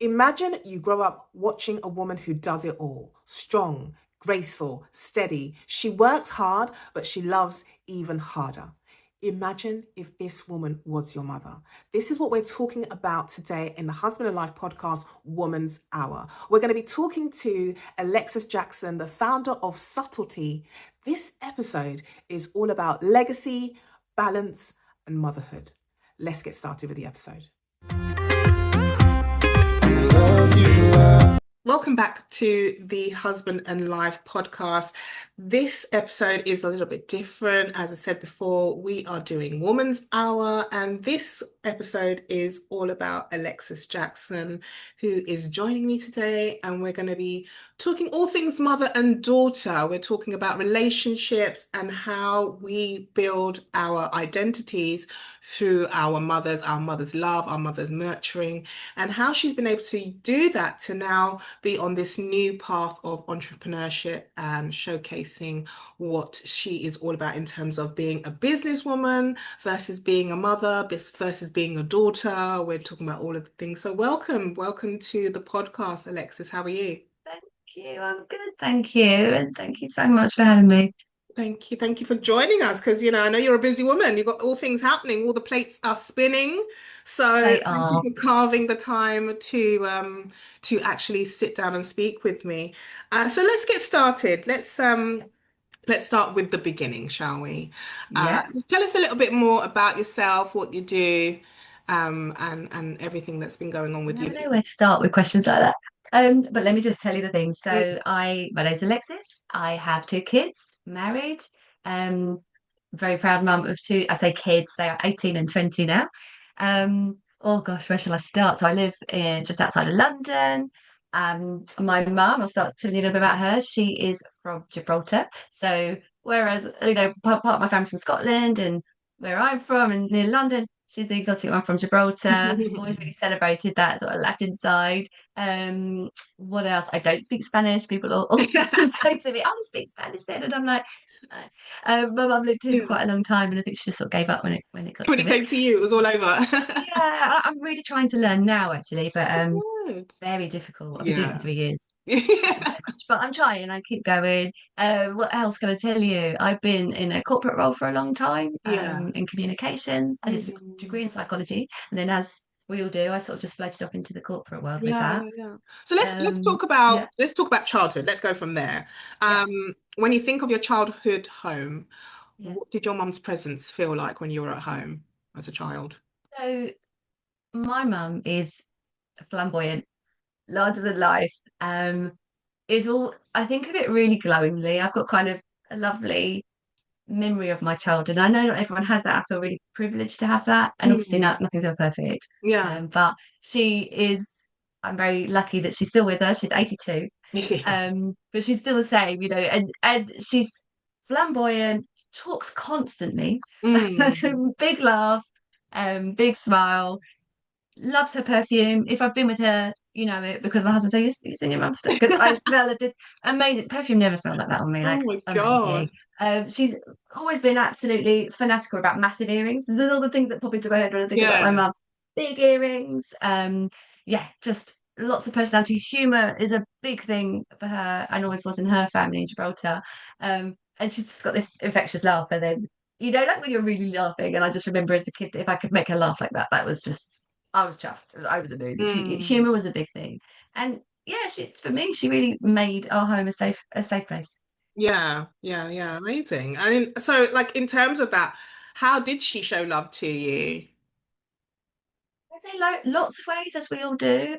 Imagine you grow up watching a woman who does it all: strong, graceful, steady. She works hard, but she loves even harder. Imagine if this woman was your mother. This is what we're talking about today in the Husband and Life podcast, Woman's Hour. We're going to be talking to Alexis Jackson, the founder of Subtletee. This episode is all about legacy, balance, and motherhood. Let's get started with the episode. Welcome back to the Husband and Life podcast. This episode is a little bit different. As I said before, we are doing Woman's Hour, and this episode is all about Alexis Jackson, who is joining me today, and we're going to be talking all things mother and daughter. We're talking about relationships and how we build our identities through our mother's love, our mother's nurturing, and how she's been able to do that to now be on this new path of entrepreneurship and showcasing what she is all about in terms of being a businesswoman versus being a mother versus being a daughter. We're talking about all of the things. So welcome to the podcast, Alexis. How are you? Thank you. I'm good, thank you. And thank you so much for having me. Thank you for joining us because I know you're a busy woman. You've got all things happening, all the plates are spinning. So They thank you are. for carving the time to actually sit down and speak with me. So let's get started. Let's start with the beginning, shall we? Yeah. Just tell us a little bit more about yourself, what you do, and everything that's been going on I with never you. know where to start with questions like that. But let me just tell you the things. Mm. My name's Alexis. I have two kids, married. Very proud mum of two. I say kids, they are 18 and 20 now. Oh gosh, where shall I start? So I live in just outside of London. My mum, I'll start telling you a little bit about her. She is from Gibraltar. So whereas, part of my family's from Scotland and where I'm from and near London, she's the exotic one from Gibraltar. Always really celebrated that sort of Latin side. What else? I don't speak Spanish. People often say to me, "I don't speak Spanish then," and I'm like, "No." My mum lived here for Yeah. quite a long time, and I think she just sort of gave up when it got When to it it. came to you, it was all over. Yeah, I'm really trying to learn now, actually, but Good. very difficult. I've been doing it for Yeah. 3 years. Not Yeah. so much, but I'm trying. I keep going. What else can I tell you? I've been in a corporate role for a long time, Yeah. in communications. I did a Mhm. degree in psychology, and then as we all do, I sort of just floated off into the corporate world with Yeah, that. yeah, yeah. So let's Um, yeah, let's talk about childhood. Let's go from there. yeah, When you think of your childhood home, yeah. what did your mum's presence feel like when you were at home as a child? So my mum is flamboyant, larger than life. Is all I think of it really glowingly. I've got kind of a lovely memory of my childhood. I know not everyone has that. I feel really privileged to have that. And obviously Mm. not, nothing's ever perfect. Yeah. But she is, I'm very lucky that she's still with us. She's 82. Yeah. But she's still the same, and she's flamboyant, talks constantly, Mm. big laugh, big smile, loves her perfume. If I've been with her, you know it because my husband says, "You seen your mum today?" Because I smell it. Amazing perfume never smelled like that on me. Oh Like my amazing. God. She's always been absolutely fanatical about massive earrings. This is all the things that pop into my head when I think about my Yeah. mum. Big earrings. Yeah, just lots of personality. Humor is a big thing for her, and always was in her family in Gibraltar. And she's just got this infectious laugh, and then. Like when you're really laughing, and I just remember as a kid that if I could make her laugh like that, that was just I was chuffed. I was over the moon. Mm. Humor was a big thing, and yeah, for me, she really made our home a safe place. Yeah. Yeah. Yeah. Amazing. And so, like, in terms of that, how did she show love to you? I'd say lots of ways, as we all do.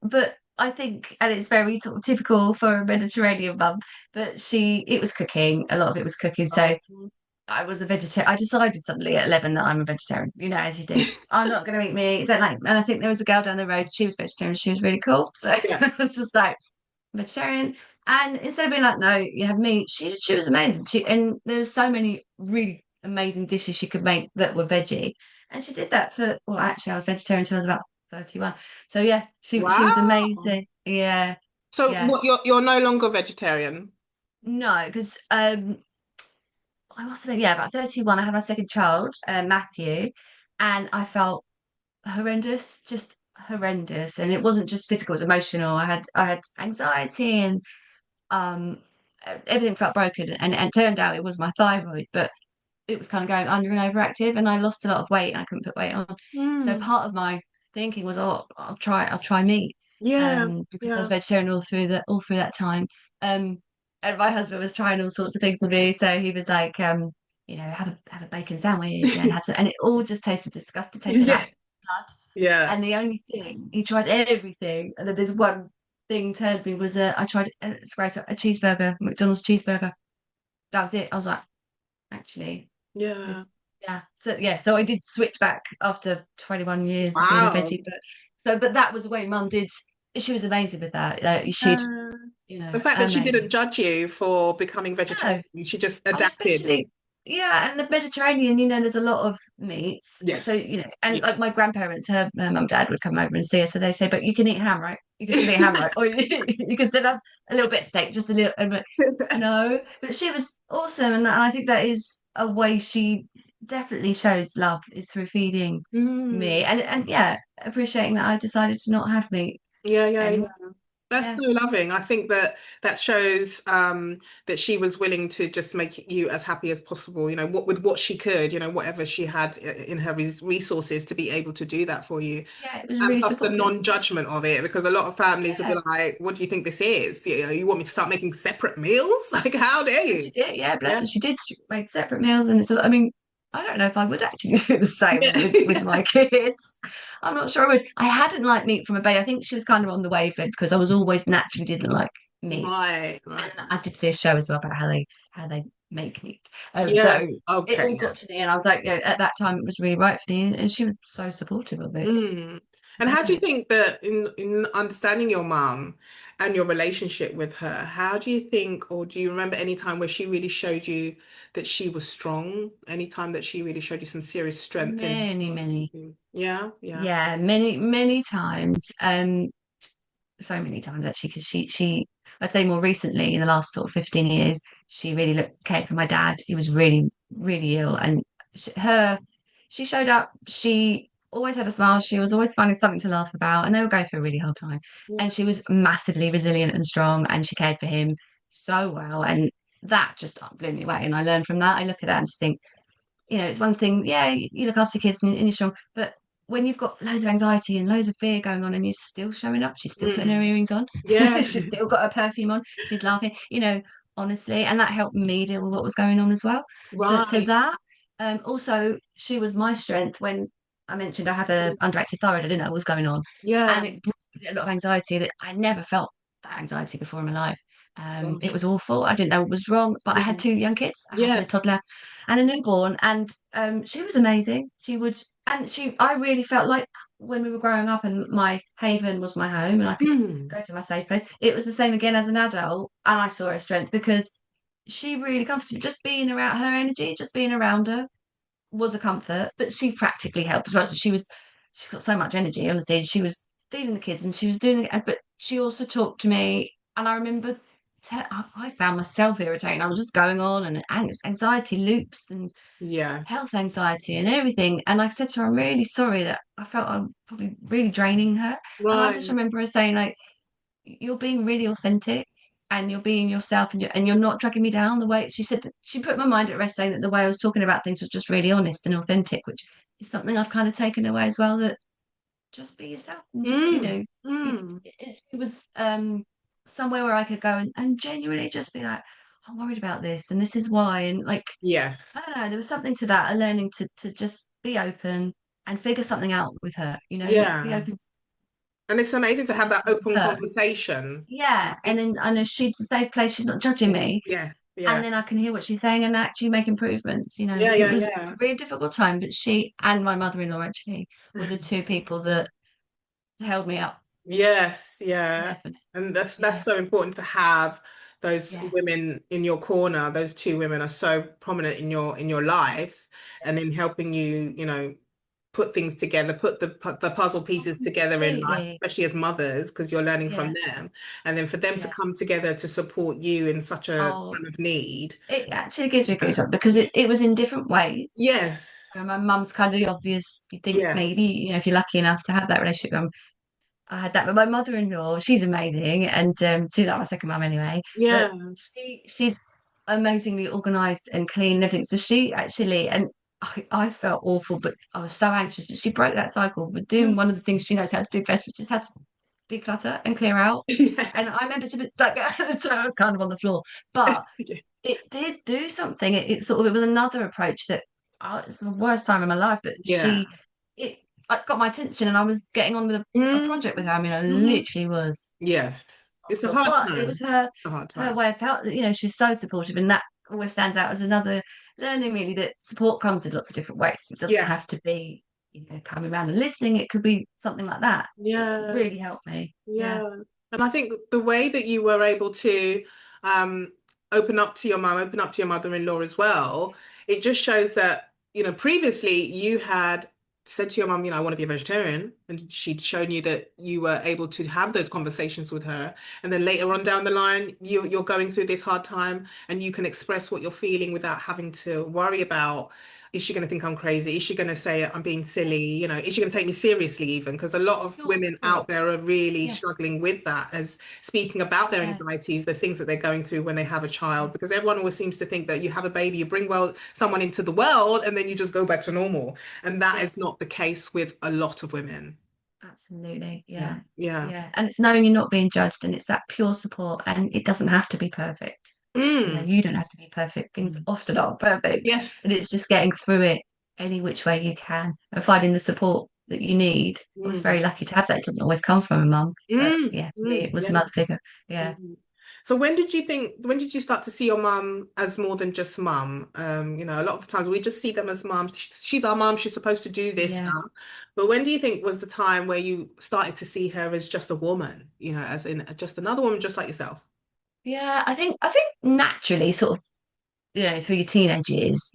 But I think, and it's very sort of typical for a Mediterranean mum, but it was cooking. A lot of it was cooking. So Oh. I was a vegetarian. I decided suddenly at 11 that I'm a vegetarian, as you do. I'm not going to eat meat. Don't like, and I think there was a girl down the road. She was vegetarian. She was really cool. So Yeah. it was just like, vegetarian. And instead of being like, no, you have meat, she was amazing. And there's so many really amazing dishes she could make that were veggie. And she did that for well, actually I was vegetarian until I was about 31. So yeah, she was Wow. amazing. Yeah, So yeah. what you're no longer vegetarian? No, because I must admit, yeah, about 31, I had my second child, Matthew, and I felt horrendous. Just horrendous, and it wasn't just physical, it was emotional. I had anxiety, and um everything felt broken, and it turned out it was my thyroid, but it was kind of going under and overactive, and I lost a lot of weight and I couldn't put weight on. So Mm. part of my thinking was, oh, I'll try meat, Yeah. because I was Yeah. vegetarian all through that time. Um, and my husband was trying all sorts of things with me, so he was like, have a bacon sandwich and have some, and it all just tasted disgusting, tasted like Yeah. blood. Yeah. And the only thing he tried everything, and then there's one thing turned me was I tried, and it's great, a cheeseburger, McDonald's cheeseburger. That was it. I was like, actually, Yeah. this, yeah. So yeah, so I did switch back after 21 years of being a Wow. veggie, but that was the way Mum did. She was amazing with that. She'd, Uh, the fact that she didn't amazing. judge you for becoming vegetarian, No, she just and adapted. especially, yeah, and the Mediterranean, there's a lot of meats. So, Yes. and Yeah. like my grandparents, her mum and dad would come over and see her. So they say, but you can eat ham, right? You can still eat ham, right? Or you can still have a little bit of steak, just a little. And I'm like, no, but she was awesome. And I think that is a way she definitely shows love, is through feeding Mm. me. And yeah, appreciating that I decided to not have meat Yeah, yeah, yeah. anymore. That's Yeah. so loving. I think that that shows that she was willing to just make you as happy as possible, what with what she could, whatever she had in her resources to be able to do that for you. Yeah, it was And really plus the supportive. non-judgment of it, because a lot of families will be Yeah. like, "What do you think this is? You want me to start making separate meals? Like, how dare And she you?" did, yeah, bless Yeah. her. She did. She made separate meals, and I mean, I don't know if I would actually do the same with Yeah. my kids. I'm not sure I would. I hadn't liked meat from a baby. I think she was kind of on the wavelength because I was always naturally didn't like meats, Right, right. and I did see a show as well about how they make meat. Yeah. So it all Okay. got to me, and I was like, at that time, it was really right for me, and she was so supportive of it. Mm. And how do you Yeah. think that in understanding your mum and your relationship with her, how do you think, or do you remember any time where she really showed you that she was strong? Any time that she really showed you some serious strength in Many, many, something? Yeah, yeah. yeah, many, many times. So many times actually, because she I'd say more recently, in the last sort of 15 years, she really cared for my dad. He was really really ill, and she showed up. She always had a smile. She was always finding something to laugh about, and they were going through a really hard time, Yeah. and she was massively resilient and strong, and she cared for him so well, and that just blew me away. And I learned from that. I look at that and just think, it's one thing, yeah, you look after kids and you're strong, but when you've got loads of anxiety and loads of fear going on and you're still showing up, she's still putting her Mm. earrings on, Yeah. she's still got her perfume on, she's laughing, honestly, and that helped me deal with what was going on as well. So Right. that, also, she was my strength when I mentioned I had a underactive thyroid. I didn't know what was going on, Yeah. and it brought me a lot of anxiety that I never felt that anxiety before in my life. It Gosh. was awful. I didn't know what was wrong, but I Yeah. had two young kids. I had a Yes. toddler and a newborn, and she was amazing. I really felt like when we were growing up, and my haven was my home, and I could Mm. go to my safe place. It was the same again as an adult, and I saw her strength because she really comforted me. Just being around her energy, just being around her was a comfort. But she practically helped as well. So she's got so much energy. Honestly, she was feeding the kids and she was doing it, but she also talked to me, and I remember. I found myself irritating. I was just going on and anxiety loops and Yes. health anxiety and everything. And I said to her, I'm really sorry that I felt I'm probably really draining her. And I just Right. remember her saying, like, you're being really authentic and you're being yourself, and you're not dragging me down the way she said that she put my mind at rest, saying that the way I was talking about things was just really honest and authentic, which is something I've kind of taken away as well, that just be yourself and just, Mm. Mm. it was somewhere where I could go and genuinely just be like, I'm worried about this and this is why. And like, I Yes. don't know, there was something to that, a learning to just be open and figure something out with her, be Yeah. open And it's amazing to have that with open her. conversation. Yeah. And Right? then I know she's a safe place, she's not judging Yes. me. Yes. And Yeah. then I can hear what she's saying and actually make improvements. Yeah. It Yeah. was a Yeah. really difficult time, but she and my mother-in-law actually were the two people that held me up. Yes, yeah. Definitely. And that's Yeah. so important to have those Yeah. women in your corner. Those two women are so prominent in your life and in helping you, put things together, put the puzzle pieces together in life, Completely. especially as mothers, because you're learning from Yeah. them. And then for them to Yeah. come together to support you in such a Oh, time of need. it actually gives me goosebumps because it was in different ways. Yes. And my mum's kind of the obvious, you think Yes. maybe, if you're lucky enough to have that relationship. I had that with my mother-in-law. She's amazing, and she's like my second mum anyway. But Yeah. she's amazingly organised and clean and everything. So she actually, and I felt awful, but I was so anxious. But she broke that cycle with doing Mm. one of the things she knows how to do best, which is how to declutter and clear out. Yeah. And I remember to be like at the time I was kind of on the floor, but Yeah. it did do something. It sort of it was another approach that it's the worst time in my life, but Yeah. it like, got my attention and I was getting on with a Mm. project with her. I mean, I Mhm. literally was Yes. on the It's a floor. hard But it was time. A hard her time. way of help, she was so supportive and that always stands out as another learning really that support comes in lots of different ways. It doesn't have Yes. to be, coming around and listening. It could be something like that. It Yeah. really helped me. Yeah. Yeah. And I think the way that you were able to um, open up to your mum, open up to your mother-in-law as well, it just shows that, previously you had said to your mum, I want to be a vegetarian. And she'd shown you that you were able to have those conversations with her. And then later on down the line, you're going through this hard time and you can express what you're feeling without having to worry about, is she going to think I'm crazy? Is she going to say I'm being silly? Is she going to take me seriously even? Because a lot of Pure women out support. there are really Yeah. struggling with that, as speaking about their Yeah. anxieties, the things that they're going through when they have a Yeah. child. Because everyone always seems to think that you have a baby, you bring someone into the world, and then you just go back to normal. And that Yeah. is not the case with a lot of women. Absolutely. Yeah. Yeah. Yeah. Yeah. And it's knowing you're not being judged and it's that pure support and it doesn't have to be perfect. Mm. You don't have to be perfect. Things Mm. often aren't perfect. Yes. And it's just getting through it any which way you can and finding the support that you need. I was Mm. very lucky to have that. It doesn't always come from a mum. But Mm. yeah, for me Mm. it was a Yeah. mother figure. Yeah. Mhm. So when did you start to see your mum as more than just mum? A lot of times we just see them as mum. She's our mum, she's supposed to do this Yeah. stuff. But when do you think was the time where you started to see her as just a woman, as in just another woman just like yourself? Yeah. I think naturally sort of, through your teenage years,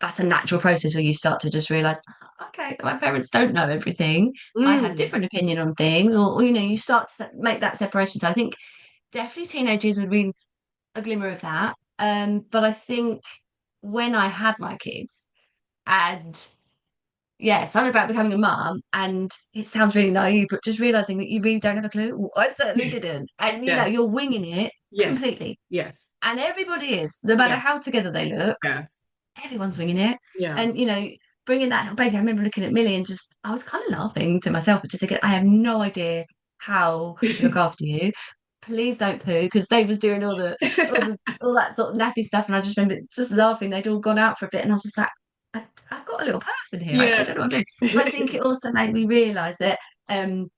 that's a natural process where you start to just realize, okay, my parents don't know everything. I have Mm. different opinion on things, or you start to make that separation. So I think definitely teenagers would be a glimmer of that. But I think when I had my kids, and yeah, something about becoming a mum, and it sounds really naive, but just realizing that you really don't have a clue. Well, I certainly didn't, and Yeah. you're winging it Yes. completely, Yes. and everybody is, no matter Yeah. how together they look. Yes. Everyone's winging it. Yeah. And, bringing that little baby, I remember looking at Millie and I was kind of laughing to myself, but just thinking, I have no idea how to look after you. Please don't poo, because they was doing all that sort of nappy stuff. And I just remember just laughing. They'd all gone out for a bit. And I was just like, I've got a little person here. I Yeah. don't know what I'm doing. But I think it also made me realise that um,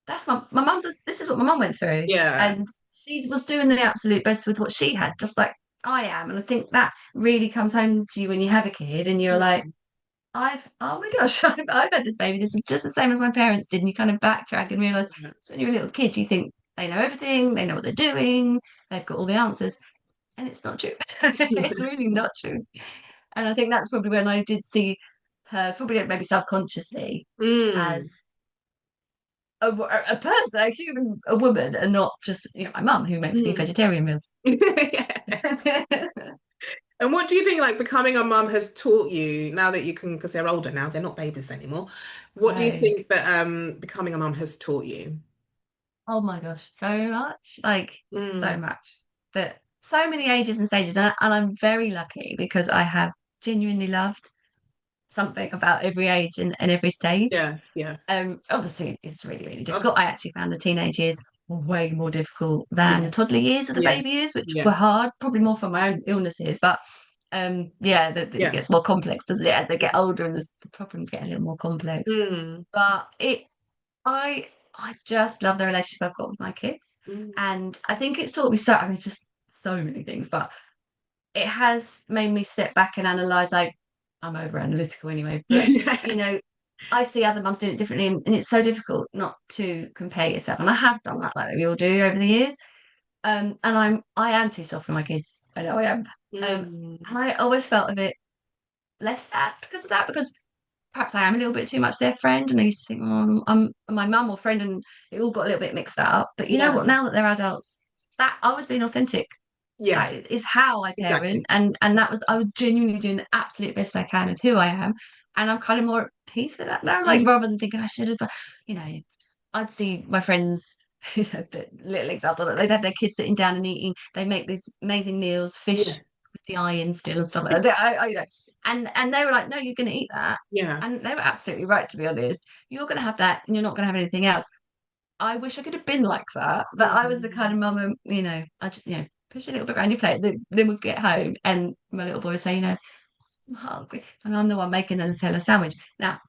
that's my mum's, this is what my mum went through. Yeah. And she was doing the absolute best with what she had, just like I am. And I think that really comes home to you when you have a kid and you're like, Mm. oh my gosh, I've had this baby. This is just the same as my parents did. And you kind of backtrack and realize Yeah. so when you're a little kid, you think they know everything, they know what they're doing, they've got all the answers. And it's not true. It's really not true. And I think that's probably when I did see her, probably maybe subconsciously, as Mm. a person, a human, a woman, and not just my mum who makes me Mm. vegetarian meals. Yeah. And what do you think, like, becoming a mum has taught you now that you can, because they're older now, they're not babies anymore. What do you Oh, think that becoming a mum has taught you? oh my gosh, so much, like so Mm. much. But so many ages and stages, and I'm very lucky because I have genuinely loved something about every age and every stage. Yes, yes. Obviously it's really, really Oh, difficult. I actually found the teenage years way more difficult than the yes, toddler years of the yes, baby years, which were yes, hard, probably more from my own illnesses. But yeah, it yeah. gets more complex, doesn't it? As they get older and the problems get a little more complex. Mm. But I just love the relationship I've got with my kids. Mm. And I think it's taught me so, I mean, it's just so many things, but it has made me sit back and analyze. Like, I'm over analytical anyway, but you Yeah. know, I see other mums doing it differently, and it's so difficult not to compare yourself. And I have done that, like we all do over the years. And I am too soft for my kids. I know I am. Mm. And I always felt a bit less sad because of that, because perhaps I am a little bit too much their friend, and I used to think, oh, I'm my mum or friend, and it all got a little bit mixed up. But you know Yeah. what? Now that they're adults, that I was being authentic. Yes, That is how I parent, exactly. and that was I was genuinely doing the absolute best I can with who I am, and I'm kind of more at peace with that now. Like rather than thinking I should have, you know, I'd see my friends. The little example that they'd have their kids sitting down and eating. They make these amazing meals, fish Yeah. with the eye in still and stuff like that. You know, and they were like, "No, you're going to eat that," Yeah. and they were absolutely right. To be honest, you're going to have that, and you're not going to have anything else. I wish I could have been like that, but I was the kind Mm. of mum, I just, push a little bit around your plate. Then we'd get home, and my little boy would say, I'm hungry, and I'm the one making the Nutella sandwich. Now,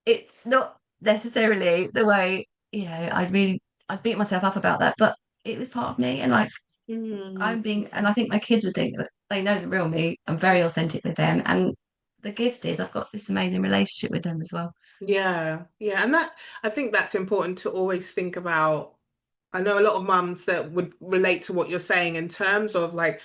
it's not necessarily the way, I'd beat myself up about that, but it was part of me, and like Mm. and I think my kids would think that they know the real me. I'm very authentic with them, and the gift is I've got this amazing relationship with them as well. Yeah, yeah, and that I think that's important to always think about. I know a lot of mums that would relate to what you're saying in terms of like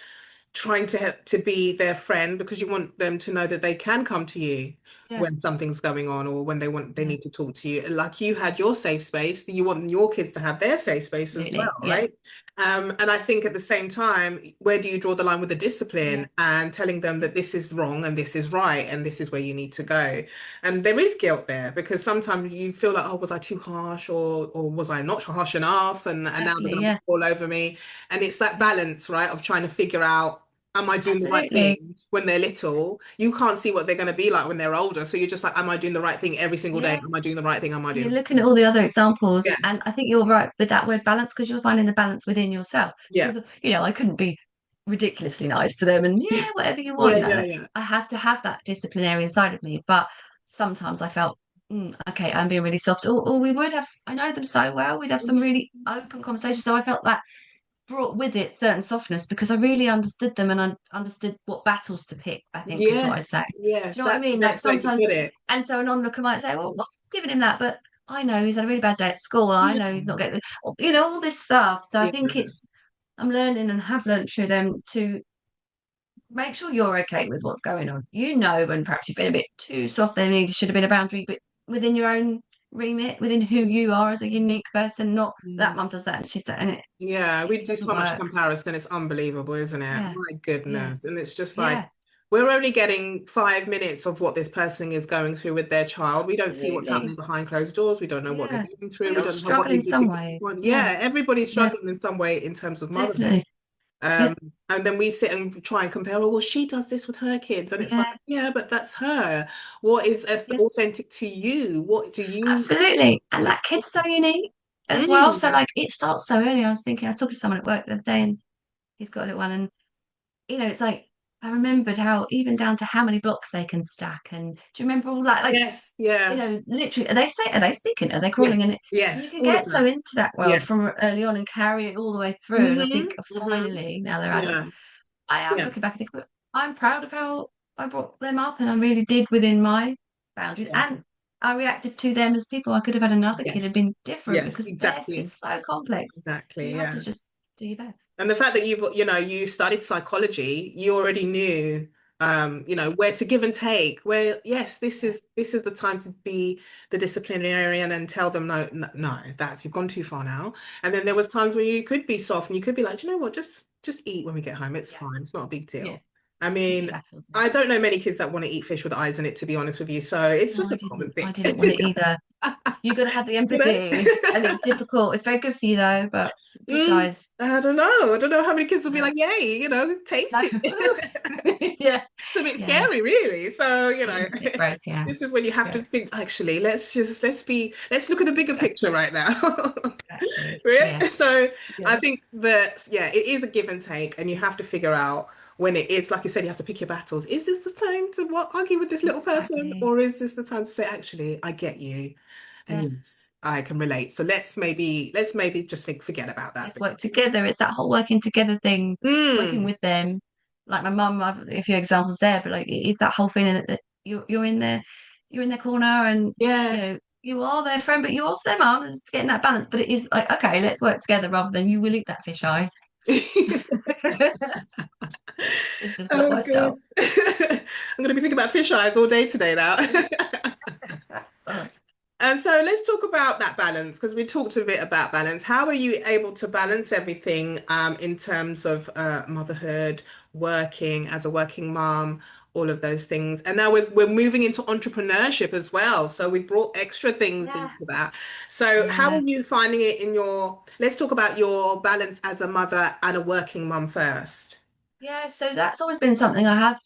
trying to be their friend because you want them to know that they can come to you Yeah, when something's going on or when they yeah, need to talk to you. Like you had your safe space, you want your kids to have their safe space as well, absolutely. Yeah, right? And I think at the same time, where do you draw the line with the yeah, discipline and telling them yeah, that this is wrong and this is right and this is where you need to go? And there is guilt there because sometimes you feel like, oh, was I too harsh or was I not harsh enough? And now they're exactly. going to Yeah, walk all over me. And it's that yeah, balance, right, of trying to figure out, am I doing the right absolutely. thing when they're little? You can't see what they're going to be like when they're older. So you're just like, am I doing the right thing every single day? Yeah. Am I doing the right thing? Am I And doing you're the looking right at thing? all the other examples, Yeah, and I think you're right with that word balance because you're finding the balance within yourself. yeah, Because I couldn't be ridiculously nice to them, and yeah, whatever you want. yeah, yeah, Like yeah. I had to have that disciplinarian side of me, but sometimes I felt, okay, I'm being really soft. Or we would have. I know them so well. We'd have some really Mhm. open conversations. So I felt that brought with it certain softness because I really understood them and I understood what battles to pick, I think is what Yes, I'd say. yes, Do you know what I that's the mean? Like best way to sometimes, put it. and so an onlooker might say, well, I'm giving him that, but I know he's had a really bad day at school. I Yeah, know he's not getting, all this stuff. So I yeah, think I'm learning and have learned through them to make sure you're okay with what's going on. You know, when perhaps you've been a bit too soft, there needs should have been a boundary, but within your own remit, within who you are as a unique person, not that mm, mum does that and she's that, and yeah. it We do doesn't so much work. comparison. It's unbelievable, isn't it? Yeah, My yeah, goodness. And it's just like yeah, we're only getting 5 minutes of what this person is going through with their child. We don't see what's happening absolutely. behind closed doors. We don't know what they're Yeah. going through. We We all don't know what struggle they in do some to get ways. on. Yeah, Yeah, everybody's yeah, struggling in some way in terms of motherhood. definitely. Yeah, And then we sit and try and compare, oh, well, she does this with her kids. And it's like, yeah, yeah, but that's her. What is yeah, authentic to you? What do you absolutely. And look that kid's so unique for? as well. So like it starts so early. I was talking to someone at work the other day and he's got a little one and it's like I remembered how even down to how many blocks they can stack. And do you remember all that? Like, Yes, yeah, literally, are they speaking? Are they yes, crawling? And you yes, can all of get so that. into that world Yeah. from early on and carry it all the way through. And I think Hmm. finally, now they're adults, Yeah, I am yeah, looking back and think, "Well, I'm proud of how I brought them up and I really did within my boundaries. yeah, And I reacted to them as people. I could have had another yes, kid and been different yes, because their kid's exactly, so complex. So exactly, you have to yeah. just do your best. And the fact that you studied psychology, you already knew, where to give and take, where, yes, this Yeah, is this is the time to be the disciplinarian and tell them, no, no, no, that's, you've gone too far now. And then there was times where you could be soft and you could be like, "Do you know what, just eat when we get home. It's yeah, fine. It's not a big yeah. deal." I Pick your mean, battles. Yeah. I don't know many kids that want to eat fish with eyes in it, to be honest with you. So it's No, just I a didn't. common I thing. didn't want it either. You got to have the You know? empathy, and it's difficult. It's very good for you though, but fish Mm, eyes, I don't know. I don't know how many kids will be no, like, yay, taste no. it. Yeah, It's a bit yeah. scary, really. So, It is a bit gross. Yeah, this is when you have yeah. to think, actually, let's look at the bigger picture right now. Exactly. Yeah. Right? So I Yeah. think that, yeah, it is a give and take, and you have to figure out when it is, like you said, you have to pick your battles. Is this the time to argue with this little person, Exactly. or is this the time to say, actually, I get you, and Yeah. yes, I can relate. So let's maybe just forget about that Let's bit. work together. It's that whole working together thing, working Mm, with them. Like my mum, I've a few examples there, but like it's that whole feeling that you're in their corner, and yeah. you are their friend, but you're also their mum. It's getting that balance. But it is like, okay, let's work together rather than you will eat that fish eye. It's just not Oh, my good. style. I'm going to be thinking about fish eyes all day today now. Sorry. And so let's talk about that balance because we talked a bit about balance. How are you able to balance everything in terms of motherhood, working as a working mom, all of those things? And now we're moving into entrepreneurship as well. So we've brought extra things Yeah. into that. So how are Yeah. you finding it in your, let's talk about your balance as a mother and a working mom first. Yeah. So that's always been something I have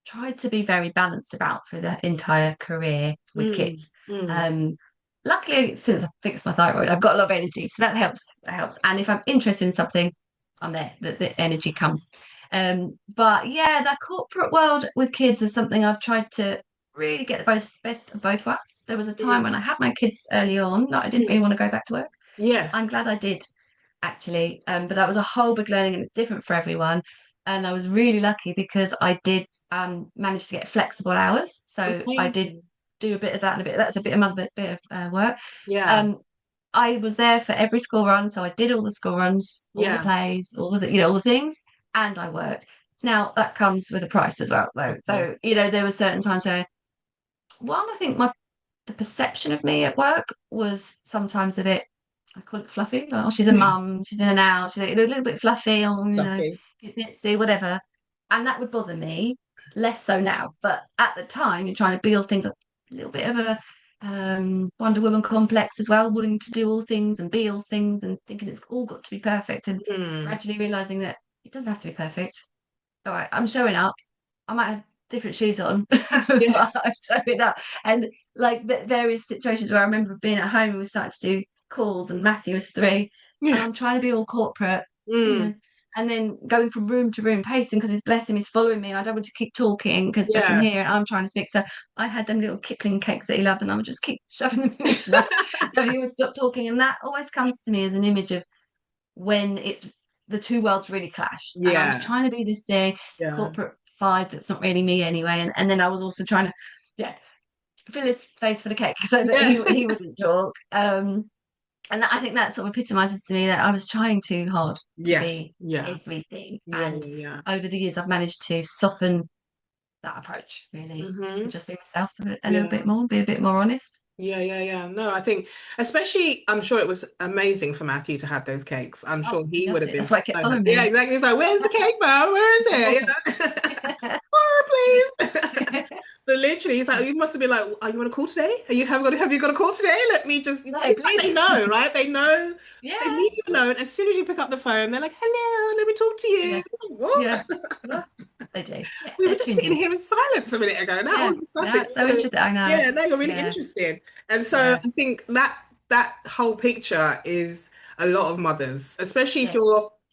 tried to be very balanced about through the entire career with Mm, kids. mm, Um, Luckily, since I fixed my thyroid, I've got a lot of energy, so that helps. That helps. And if I'm interested in something, I'm there. The energy comes. But yeah, that corporate world with kids is something I've tried to really get the best of both worlds. There was a time mm, when I had my kids early on that I didn't really mm. want to go back to work. Yes. I'm glad I did actually. But that was a whole big learning and it's different for everyone. And I was really lucky because I did manage to get flexible hours. So I did Amazing. do a bit of that and a bit that's a bit another bit of work. Yeah. Um, I was there for every school run, so I did all the school runs, all the Yeah. plays, all the all the things, and I worked. Now that comes with a price as well, though. Of course. So there were certain times where one, I think the perception of me at work was sometimes a bit, I call it fluffy. Like, oh, she's a Yeah. mum, she's in and out, she's a little bit fluffy, or Lovely. bitsy, whatever. And that would bother me, less so now. But at the time, you're trying to build things a little bit of a Wonder Woman complex as well, wanting to do all things and be all things and thinking it's all got to be perfect and Mm. gradually realizing that it doesn't have to be perfect. All right, I'm showing up. I might have different shoes on, but Yes. I'm showing up. And like various situations where I remember being at home and we started to do calls, and Matthew was 3, and Yeah. I'm trying to be all corporate, you know, Mm. and then going from room to room, pacing because he's bless him, he's following me, and I don't want to keep talking because they can Yeah. hear it. I'm trying to speak. So I had them little Kipling cakes that he loved, and I would just keep shoving them in his mouth so he would stop talking. And that always comes to me as an image of when it's the two worlds really clashed and I was Yeah. trying to be this thing Yeah. corporate side that's not really me anyway, and then I was also trying to yeah fill his face for the cake so that Yeah. he wouldn't talk, and I think that sort of epitomizes to me that I was trying too hard to Yes. be Yeah. everything, Yeah. and Yeah. over the years I've managed to soften that approach Yeah. really and Hmm. just be myself a little Yeah. bit more, be a bit more honest. Yeah, yeah, yeah. No, I think, especially, I'm sure it was amazing for Matthew to have those cakes. I'm Oh, sure he he would loved have it, been that's why so it kept happy. following Yeah, me. exactly. He's like, where's the cake, Mom? Where is it? You know? More, please. But literally, he's like, you must have been like, are you on a call today? Have you got a call today? Let me just, No, it's like please. they know, right? They know, they Yeah, leave you alone. As soon as you pick up the phone, they're like, hello, let me talk to you. yeah, What? yeah, yeah. They do. Yeah, We were they're just sitting tuned. here in silence a minute ago. Now all Yeah, of a yeah, sudden, it's so interesting. I know. yeah, now you're really Yeah, interested. And so yeah, I think that whole picture is a lot of mothers, especially yes,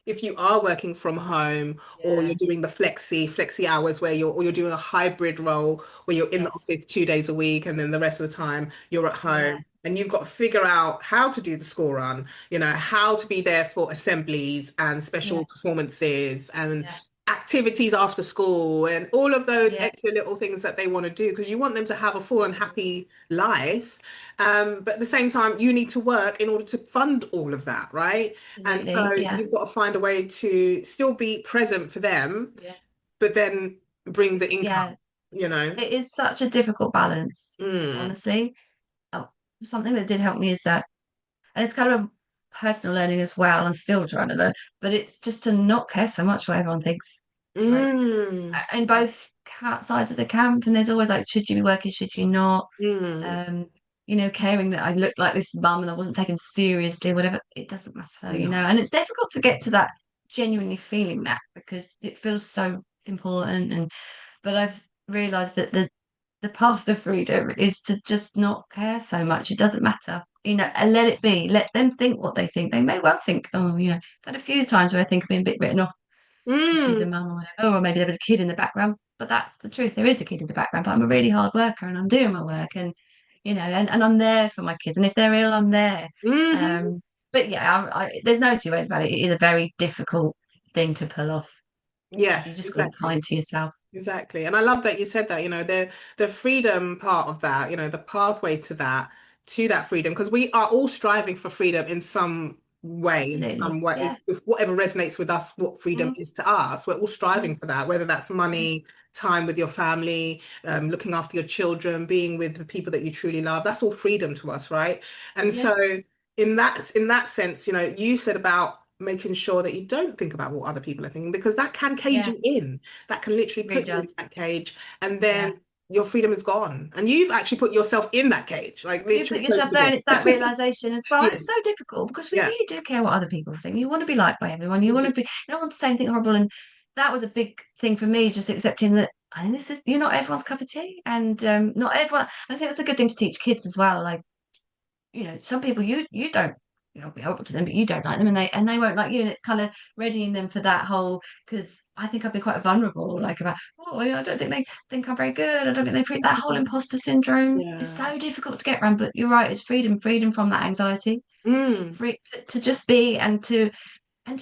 if you are working from home or you're yeah, doing the flexi hours where you're doing a hybrid role where you're in the yes, office 2 days a week and then the rest of the time you're at yeah, home. And you've got to figure out how to do the school run, how to be there for assemblies and yeah, special performances and yeah, activities after school and all of those yeah, extra little things that they want to do because you want them to have a full and happy life. But at the same time, you need to work in order to fund all of that, right? And so absolutely. Yeah, you've got to find a way to still be present for them, yeah, but then bring the yeah. income, you know? It is such a difficult balance, Mm, honestly. Oh, something that did help me is that, and it's kind of a personal learning as well. I'm still trying to learn, but it's just to not care so much what everyone thinks. Like mm, in both sides of the camp, and there's always like, should you be working, should you not? mm, um, caring that I looked like this mum and I wasn't taken seriously, whatever, it doesn't matter, no. and it's difficult to get to that genuinely feeling that because it feels so important. And but I've realized that the path to freedom is to just not care so much. It doesn't matter, and let it be. Let them think what they think. They may well think, oh, I've had a few times where I think I've been a bit written off because she's a Mm, mum or whatever, or maybe there was a kid in the background. But that's the truth. There is a kid in the background, but I'm a really hard worker and I'm doing my work, and and I'm there for my kids. And if they're ill, I'm there. hmm. Um, but yeah, there's no two ways about it. It is a very difficult thing to pull off. You Yes, just got to be exactly. kind to yourself. Exactly. And I love that you said that, the freedom part of that, the pathway to that freedom, because we are all striving for freedom in some way and Absolutely. what Yeah. if whatever resonates with us, what freedom Mm, is to us. We're all striving mm, for that, whether that's mm. money, time with your family, looking after your children, being with the people that you truly love. That's all freedom to us, right? And Yeah. so in that sense, you said about making sure that you don't think about what other people are thinking because that can cage Yeah. you in. That can literally Really put you in does. that cage, and Yeah. then your freedom is gone. And you've actually put yourself in that cage, like You put literally closed yourself the there, and door. it's that realization as well. And Yeah, it's so difficult because we yeah. really do care what other people think. You want to be liked by everyone. You want to Mhm. be, you don't want to say anything horrible. And that was a big thing for me, just accepting that I think this is, you're not everyone's cup of tea. And not everyone, I think that's a good thing to teach kids as well. Like, some people you don't, be horrible to them, but you don't like them, and they won't like you. And it's kind of readying them for that whole, because I think I've been quite vulnerable, like about, oh, yeah, I don't think they think I'm very good. I don't think that whole imposter syndrome is Yeah. so difficult to get around. But you're right, it's freedom from that anxiety, just Mm. free to just be and to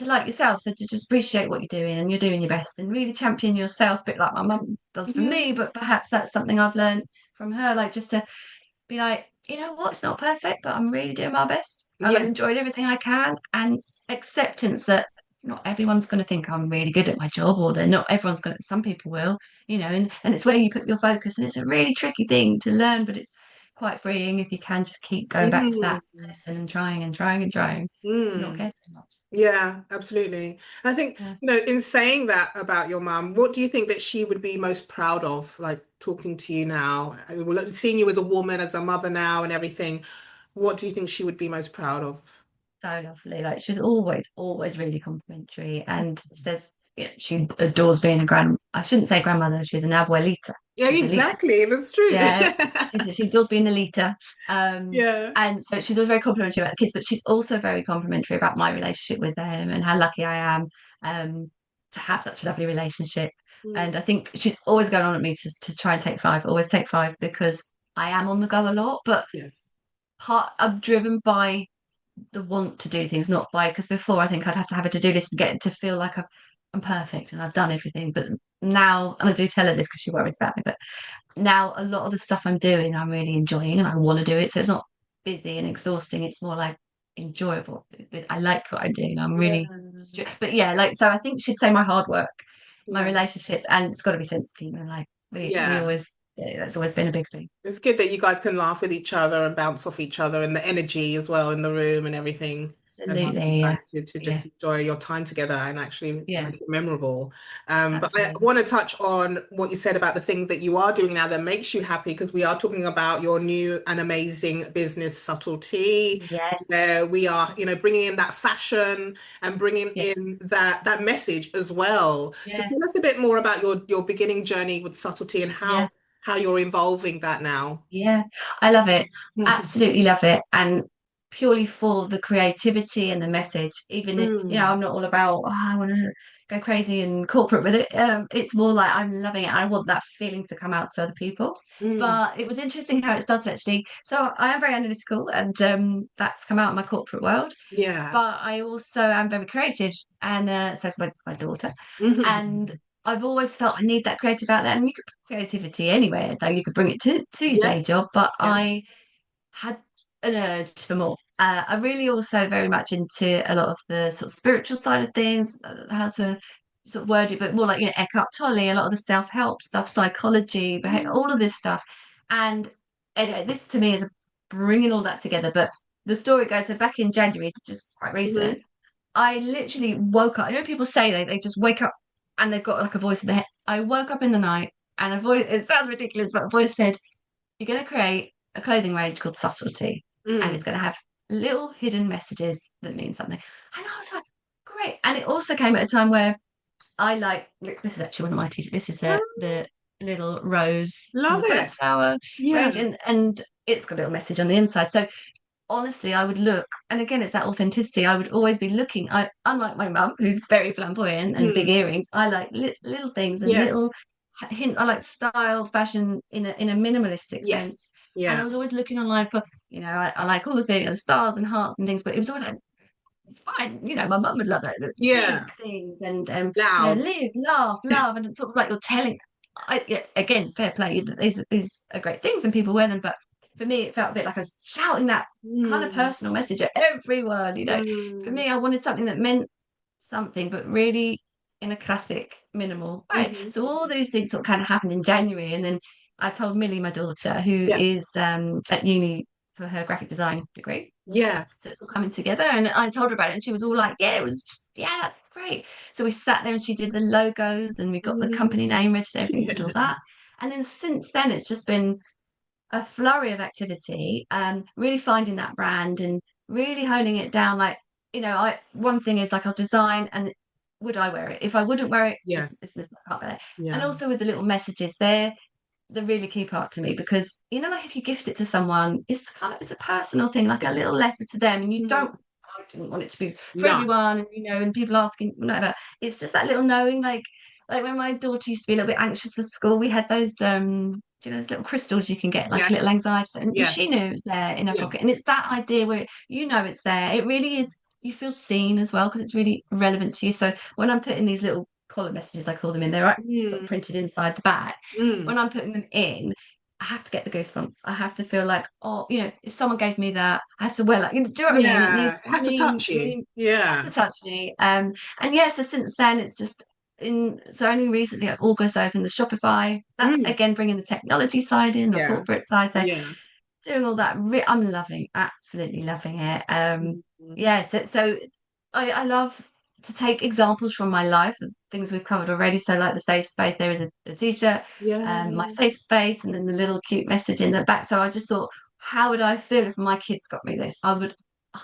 like yourself. So to just appreciate what you're doing and you're doing your best and really champion yourself, a bit like my mum does for Yeah. me. But perhaps that's something I've learned from her, like just to be like, you know what, it's not perfect, but I'm really doing my best and I'm Yes. enjoying everything I can. And acceptance that not everyone's going to think I'm really good at my job, or they're not, everyone's going to, some people will, and it's where you put your focus. And it's a really tricky thing to learn, but it's quite freeing if you can just keep going back to that Mm. lesson and trying and trying and trying to not Mm. care so much. Yeah, absolutely. I think, Yeah. in saying that about your mum, what do you think that she would be most proud of, like talking to you now, well, seeing you as a woman, as a mother now and everything, what do you think she would be most proud of? So lovely. Like she's always really complimentary, and says, she adores being a I shouldn't say grandmother. She's an abuelita. Yeah, She's a Lita. exactly. That's true. Yeah, she does being a Lita. Yeah. And so she's always very complimentary about the kids, but she's also very complimentary about my relationship with them and how lucky I am to have such a lovely relationship. Mm. And I think she's always going on at me to try and take five, always take five, because I am on the go a lot, but Yes. I'm driven by the want to do things, not by, because before I think I'd have to have a to-do list and get it to feel like I'm perfect and I've done everything. But now, and I do tell her this because she worries about me, but now a lot of the stuff I'm doing, I'm really enjoying and I want to do it. So it's not busy and exhausting. It's more like enjoyable. I like what I'm doing. I'm Yeah. really, but yeah, like, so I think she'd say my hard work, my Yeah. relationships, and it's got to be sense of humor. Like we Yeah. always, yeah, that's always been a big thing. It's good that you guys can laugh with each other and bounce off each other and the energy as well in the room and everything allows you Absolutely. guys Yeah. to Yeah. just enjoy your time together and actually Yeah. make it memorable. But I Absolutely. want to touch on what you said about the thing that you are doing now that makes you happy because we are talking about your new and amazing business, Subtletee, Yes. where we are, bringing in that fashion and bringing Yes. in that message as well. So Yeah. tell us a bit more about your beginning journey with Subtletee and Yeah. how you're involving that now. Yeah, I love it. Absolutely love it. And purely for the creativity and the message, even if, Mm, I'm not all about, I want to go crazy and corporate with it. It's more like I'm loving it. I want that feeling to come out to other people. mm, But it was interesting how it started actually. So I am very analytical, and that's come out in my corporate world. yeah. But I also am very creative, and so is my daughter. And Mhm. I've always felt I need that creative outlet, and you could put creativity anywhere, though you could bring it to your Yeah, day job. But yeah. I had an urge for more. I really also very much into a lot of the sort of spiritual side of things, how to sort of word it, but more like, Eckhart Tolle, a lot of the self-help stuff, psychology, all of Mm, this stuff. And anyway, this to me is bringing all that together. But the story goes, so back in January, just quite recent, mhm. I literally woke up. I know people say they just wake up and they've got like a voice in their head. I woke up in the night and a voice, it sounds ridiculous, but a voice said, you're going to create a clothing range called Subtlety, and it's Mm, going to have little hidden messages that mean something. And I was like, great. And it also came at a time where I like, look, this is actually one of my teachers. This is the little rose love pink it. flower Yeah. range, and it's got a little message on the inside. So honestly, I would look, and again, it's that authenticity. I would always be looking. Unlike my mum, who's very flamboyant and big Mm, earrings, I like little things and yes, little hint. I like style, fashion in a minimalistic yes. sense. And I Yeah. was always looking online for, I like all the things, stars and hearts and things, but it was always like, it's fine. My mum would love it. Big Yeah. things and Loud. live, laugh, love, and it's sort of like you're telling. Yeah, again, fair play. These are great things and people wear them, but for me, it felt a bit like I was shouting that kind of Mm, personal message at everyone, For mm, me, I wanted something that meant something, but really in a classic minimal way. mhm. So all those things sort of kind of happened in January, and then I told Millie, my daughter, who Yeah, is at uni for her graphic design degree. yes. So it's all coming together, and I told her about it, and she was all like, "Yeah, it was just, yeah, that's great." So we sat there, and she did the logos, and we got the company Mm, name registered, everything, did all yeah. that. And then since then, it's just been a flurry of activity, really finding that brand and really honing it down. Like, I one thing is like I'll design and would I wear it? If I wouldn't wear it, Yes. it's this I can't wear it. And Yeah. also with the little messages, they're the really key part to me because like if you gift it to someone, it's a personal thing, like a little letter to them, and you Mhm. don't. I didn't want it to be for No. everyone, and and people asking whatever. It's just that little knowing, like when my daughter used to be a little bit anxious for school, we had those those little crystals you can get, like a little Yes. anxiety, and Yes. she knew it was there in her Yeah. pocket. And it's that idea where it's there. It really is. You feel seen as well because it's really relevant to you. So when I'm putting these little collar messages, I call them in, they're sort of Mm, printed inside the back. mm. When I'm putting them in, I have to get the goosebumps. I have to feel like, oh, if someone gave me that, I have to wear like, do you know what I mean? It Yeah. needs It to has to touch you. has Yeah. to touch me. And yeah, so since then, it's just so only recently, like August, I opened the Shopify. That's Mm. again bringing the technology side in, or Yeah. corporate side. So Yeah. doing all that, I'm loving, absolutely loving it. Mhm. Yeah, so I love to take examples from my life, the things we've covered already. So like the safe space, there is a t-shirt, Yeah. my safe space, and then the little cute message in the back. So I just thought, how would I feel if my kids got me this?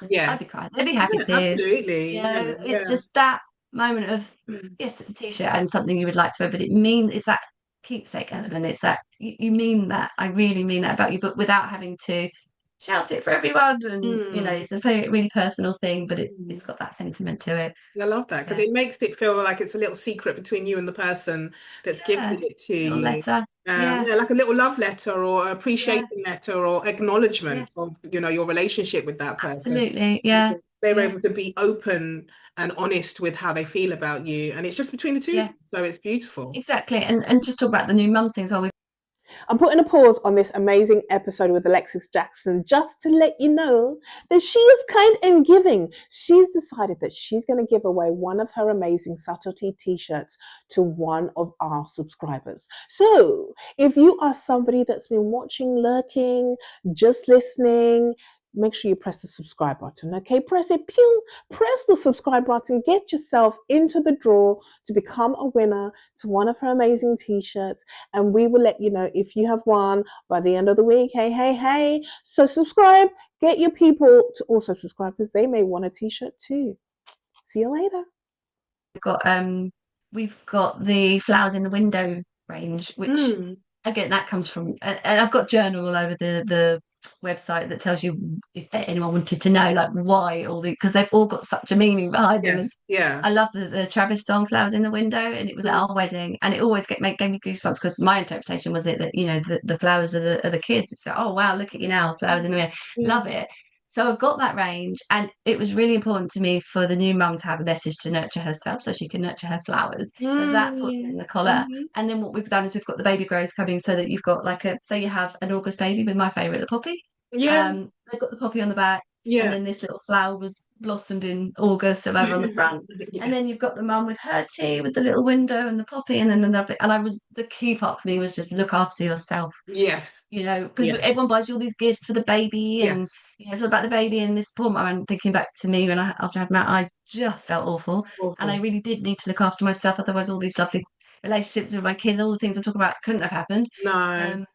Yeah. I'd be crying. They'd be happy Yeah, tears. absolutely. Yeah. It's Yeah. just that moment of, yes, it's a t-shirt and something you would like to wear, but it's that keepsake element. It's that you mean that. I really mean that about you, but without having to shout it for everyone. And Mm. it's a very really personal thing, but Mm. it's got that sentiment to it. I love that because Yeah. it makes it feel like it's a little secret between you and the person that's gifted Yeah. it to Little you. letter. Yeah. Yeah, like a little love letter or Yeah. appreciation letter or Yeah. acknowledgement of, your relationship with that person. Absolutely. Yeah. They're Yeah. able to be open and honest with how they feel about you, and it's just between the two of Yeah. you, so it's beautiful. Exactly. And just talk about the new mums thing as well. I'm putting a pause on this amazing episode with Alexis Jackson just to let you know that she is kind and giving. She's decided that she's going to give away one of her amazing Subtlety t-shirts to one of our subscribers. So if you are somebody that's been watching, lurking, just listening, make sure you press the subscribe button. Okay, press it, pew, press the subscribe button, get yourself into the draw to become a winner to one of her amazing t-shirts, and we will let you know if you have won by the end of the week. Hey, hey, hey. So subscribe, get your people to also subscribe because they may want a t-shirt too. See you later. got we've got the flowers in the window range, which Mm, again that comes from, and I've got journal all over the website that tells you if anyone wanted to know like why all the because they've all got such a meaning behind them. And yes, yeah. I love the Travis song "Flowers in the Window," and it was at Mm, our wedding, and it always gave me goosebumps because my interpretation was it that the flowers are the kids. It's like, oh wow, look at you now, flowers in the window, yeah. love it. So I've got that range, and it was really important to me for the new mum to have a message to nurture herself, so she can nurture her flowers. So that's what's in Mm, the collar. mhm. And then what we've done is we've got the baby grows coming, so that you've got like say you have an August baby with my favourite, the poppy. Yeah, They've got the poppy on the back, and yeah. then this little flower was blossomed in August or whatever on the front. And Yeah. then you've got the mum with her tea with the little window and the poppy, and then and I was the key part for me was just look after yourself, Yes, because yeah, everyone buys you all these gifts for the baby, and yes. it's all about the baby. And this poor mum, and thinking back to me when after I had Matt, I just felt awful, and I Awful. really did need to look after myself. Otherwise, all these lovely relationships with my kids, all the things I'm talking about, couldn't have happened. No, Um,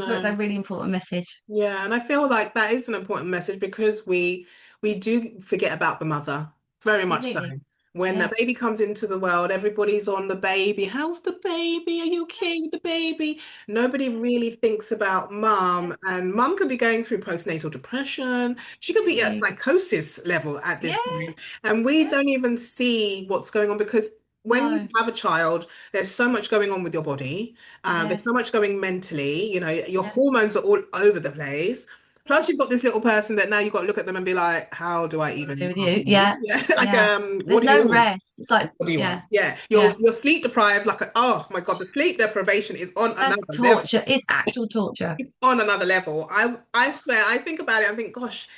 so it's a no. really important message. Yeah, and I feel like that is an important message because we do forget about the mother, very much so. Completely. When a Yeah. baby comes into the world, everybody's on the baby. How's the baby? Are you okay with the baby? Nobody really thinks about Yeah. mum, and mum could be going through postnatal depression. She could be at Absolutely. psychosis level at Yeah. this point, and we Yeah. don't even see what's going on because when you No. have a child, there's so much going on with your body. Yeah. There's so much going mentally, your Yeah. hormones are all over the place. Plus, you've got this little person that now you've got to look at them and be like, how do I What do I do even with answer you? you? Yeah, Yeah, like, yeah. what There's do you no want? rest. It's like, What do you want? yeah, Yeah, yeah. you're sleep deprived. Like, oh my God, the sleep deprivation is on That's another level. torture. It's actual torture. It's on another level. I swear, I think about it. I think, gosh,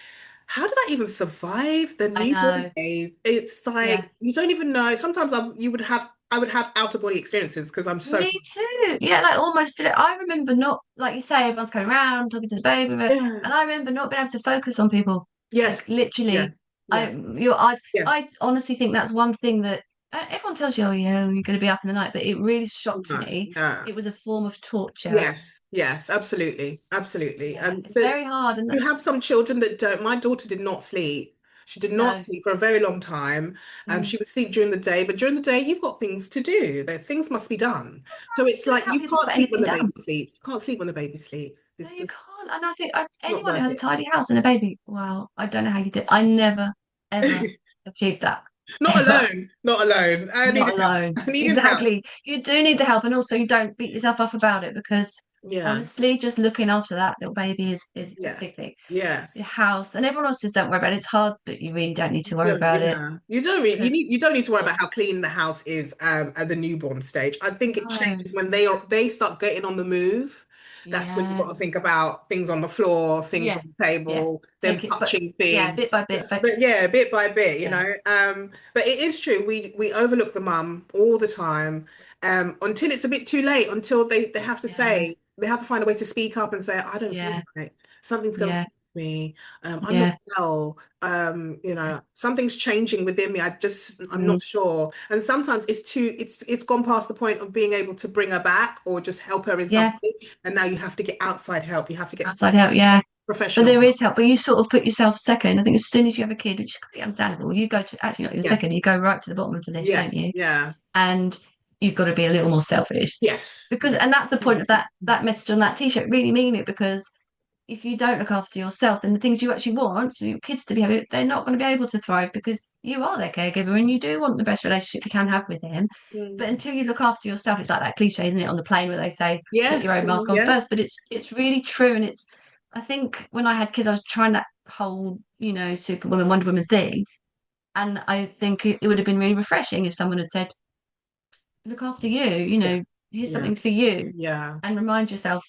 how did I even survive the I newborn know. days? It's Yeah. like you don't even know. Sometimes I would have out of body experiences because I'm so Me too. Yeah, like almost did it. I remember not, like you say, everyone's coming around talking to the baby, yeah. and I remember not being able to focus on people. Yes. Like literally, Yes. Yeah. your eyes. Yes. I honestly think that's one thing that everyone tells you, oh yeah, you're going to be up in the night, but it really shocked No. me. Yeah. It was a form of torture. Yes, yes, absolutely, absolutely. Yeah, And it's the, very hard, and you have some children that don't. My daughter did not sleep. She did not no. sleep for a very long time. Mm. She would sleep during the day, but during the day, you've got things to do. There, things must be done. So You it's couldn't like help you yourself can't put sleep when anything the baby down. sleeps. You can't sleep when the baby sleeps. No, It's you just can't. And I think not anyone who worth has a it. tidy house and a baby, wow, I don't know how you do. I never, ever achieved that. Not Ever. alone, not alone. I Not needed help. alone. I needed help. Exactly. You do need the help, and also you don't beat yourself up about it because Yeah. honestly, just looking after that little baby is a Yes. big thing. Your Yes. house and everyone else says don't worry about it. It's hard, but you really don't need to worry about it Yeah, you don't really, because you don't need to worry about how clean the house is at the newborn stage. I think it no, changes when they start getting on the move. That's when you've yeah, got to think about things on the floor, things yeah, on the yeah. table, them Take it, but touching yeah, things. bit by bit, but But yeah, bit by bit, you yeah, know. But it is true. We overlook the mum all the time, until it's a bit too late, until they have to yeah, say, they have to find a way to speak up and say, I don't feel yeah, right. Something's going on yeah, with me. I'm not yeah, well. yeah. Something's changing within me. I'm Mm, not sure. And sometimes it's gone past the point of being able to bring her back or just help her in some yeah. way. And now you have to get outside help. You have to get Outside help, yeah. But professional there help. is help, but you sort of put yourself second. I think as soon as you have a kid, which is completely understandable, you go to actually not even Yes, second, you go right to the bottom of the list, yes, don't you? yeah, And you've got to be a little more selfish yes, because, yes. and that's the point of that message on that t-shirt. Really mean it because if you don't look after yourself, then the things you actually want, so your kids to be able, they're not going to be able to thrive because you are their caregiver and you do want the best relationship you can have with them. But Mm. until you look after yourself, it's like that cliche, isn't it, on the plane where they say put Yes, your own mask on yes, first. But it's really true, and it's I think when I had kids, I was trying that whole Superwoman, Wonder Woman thing, and I think it would have been really refreshing if someone had said, look after you, yeah, here's yeah, something for you, yeah, and remind yourself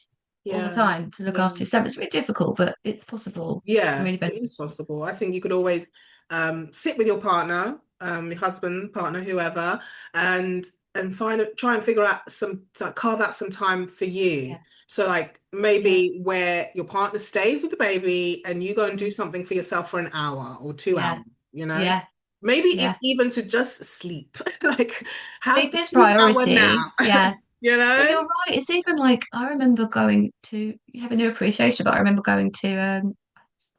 all the yeah, time to look yeah. after yourself. It's really difficult, but it's possible. Yeah, Really it is beneficial. possible. I think you could always sit with your partner, your husband, partner, whoever, and try and figure out like, carve out some time for you. Yeah, So like yeah, maybe where your partner stays with the baby and you go and do mm, something for yourself for an hour or 2 hours, yeah, you know? yeah, Maybe yeah. it's even to just sleep. Like have Sleep a is 2 hour priority. nap, Yeah. you But know? you're right. It's even like I remember going to you have a new appreciation, but I remember going to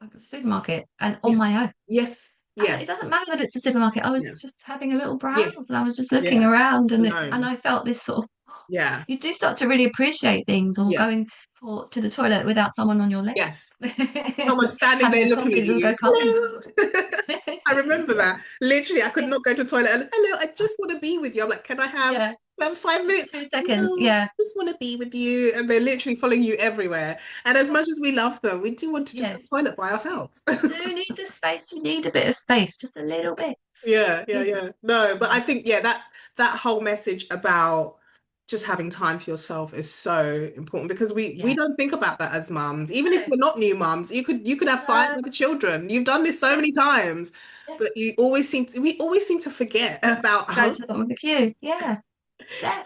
like a supermarket and on Yes, my own. yes, And it yes, doesn't matter that it's a supermarket. I yeah, was just having a little browse yes, and I was just looking yeah, around and alone. I felt this sort of Yeah. you do start to really appreciate things or Yes. going to the toilet without someone on your left. Yes. Someone standing there Having looking at something that will go you. past. Hello. I remember Yeah. that. Literally, I could Yeah. not go to the toilet and hello, I just want to be with you. I'm like, can I Yeah. have 5 minutes? Just 2 seconds. No, Yeah. I just want to be with you. And they're literally following you everywhere. And as Yeah. much as we love them, we do want to just go to Yes. the toilet by You ourselves. do need the space. You need a bit of space, just a little bit. Yeah, yeah, You, yeah. No, but yeah. I think yeah, that whole message about just having time for yourself is so important because we Yeah. don't think about that as mums. Even if No. we're not new mums, you could have five No. other children. You've done this so Yeah. many times, Yeah. but we always seem to forget about Go our to the bottom of the queue. Yeah.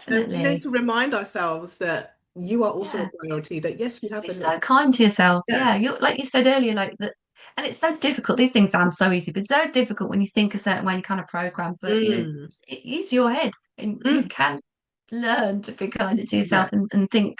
and we need Definitely. to remind ourselves that you are also a Yeah. priority, that yes, you Just have be a so little kind to yourself. yeah. Yeah, you like you said earlier, like that, and it's so difficult. These things sound so easy, but it's so difficult when you think a certain way and kind of program. But Mm, it is your head, and you mm, can learn to be kinder to yourself yeah, and think.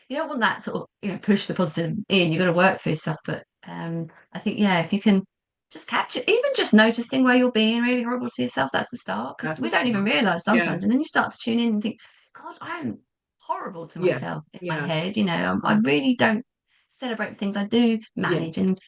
You don't want that sort of push the positive in. You've got to work through stuff. But I think yeah, if you can just catch it, even just noticing where you're being really horrible to yourself, that's the start. Because that's we the don't even start. realize Yeah, sometimes, and then you start to tune in and think, God, I am horrible to yes, myself in my yeah, head. I yeah, really don't celebrate the things I do yeah, manage, and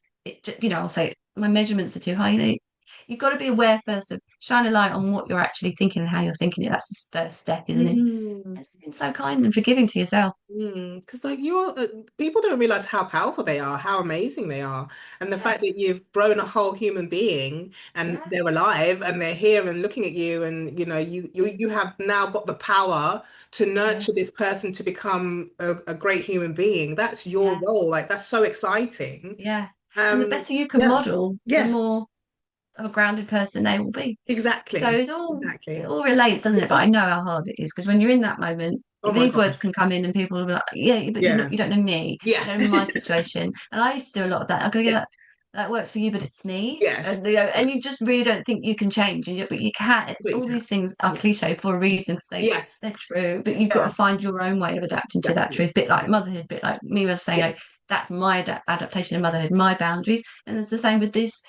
I'll say my measurements are too high. you've got to be aware first of shine a light on what you're actually thinking and how you're thinking it. That's the first step, isn't it? Mm. And being so kind and forgiving to yourself. Because like you're people don't realize how powerful they are, how amazing they are, and the fact Yes. that you've grown a whole human being and Yeah. they're alive and they're here and looking at you, and you know you have now got the power to Yeah. nurture this person to become a great human being. That's your Yeah. role. Like that's so exciting. Yeah. And the Um, better you can yeah, model, the yes, more of a grounded person they will be. So exactly, it exactly. all relates, doesn't it? But I know how hard it is because when you're in that moment, Oh my these words gosh. can come in and people will be like, "Yeah, but Yeah, you don't know me, yeah, you don't know my situation." And I used to do a lot of that. I go, "Yeah, yeah, that works for you, but it's me." yes, And yeah. and you just really don't think you can change, but you can. But you All can. these things are Yeah. cliche for a reason because Yes. they're true. But you've got to Yeah. find your own way of adapting to that Exactly. truth. Bit like Yeah. motherhood, bit like me was saying, Yeah. like that's my adaptation of motherhood, my boundaries, and it's the same with this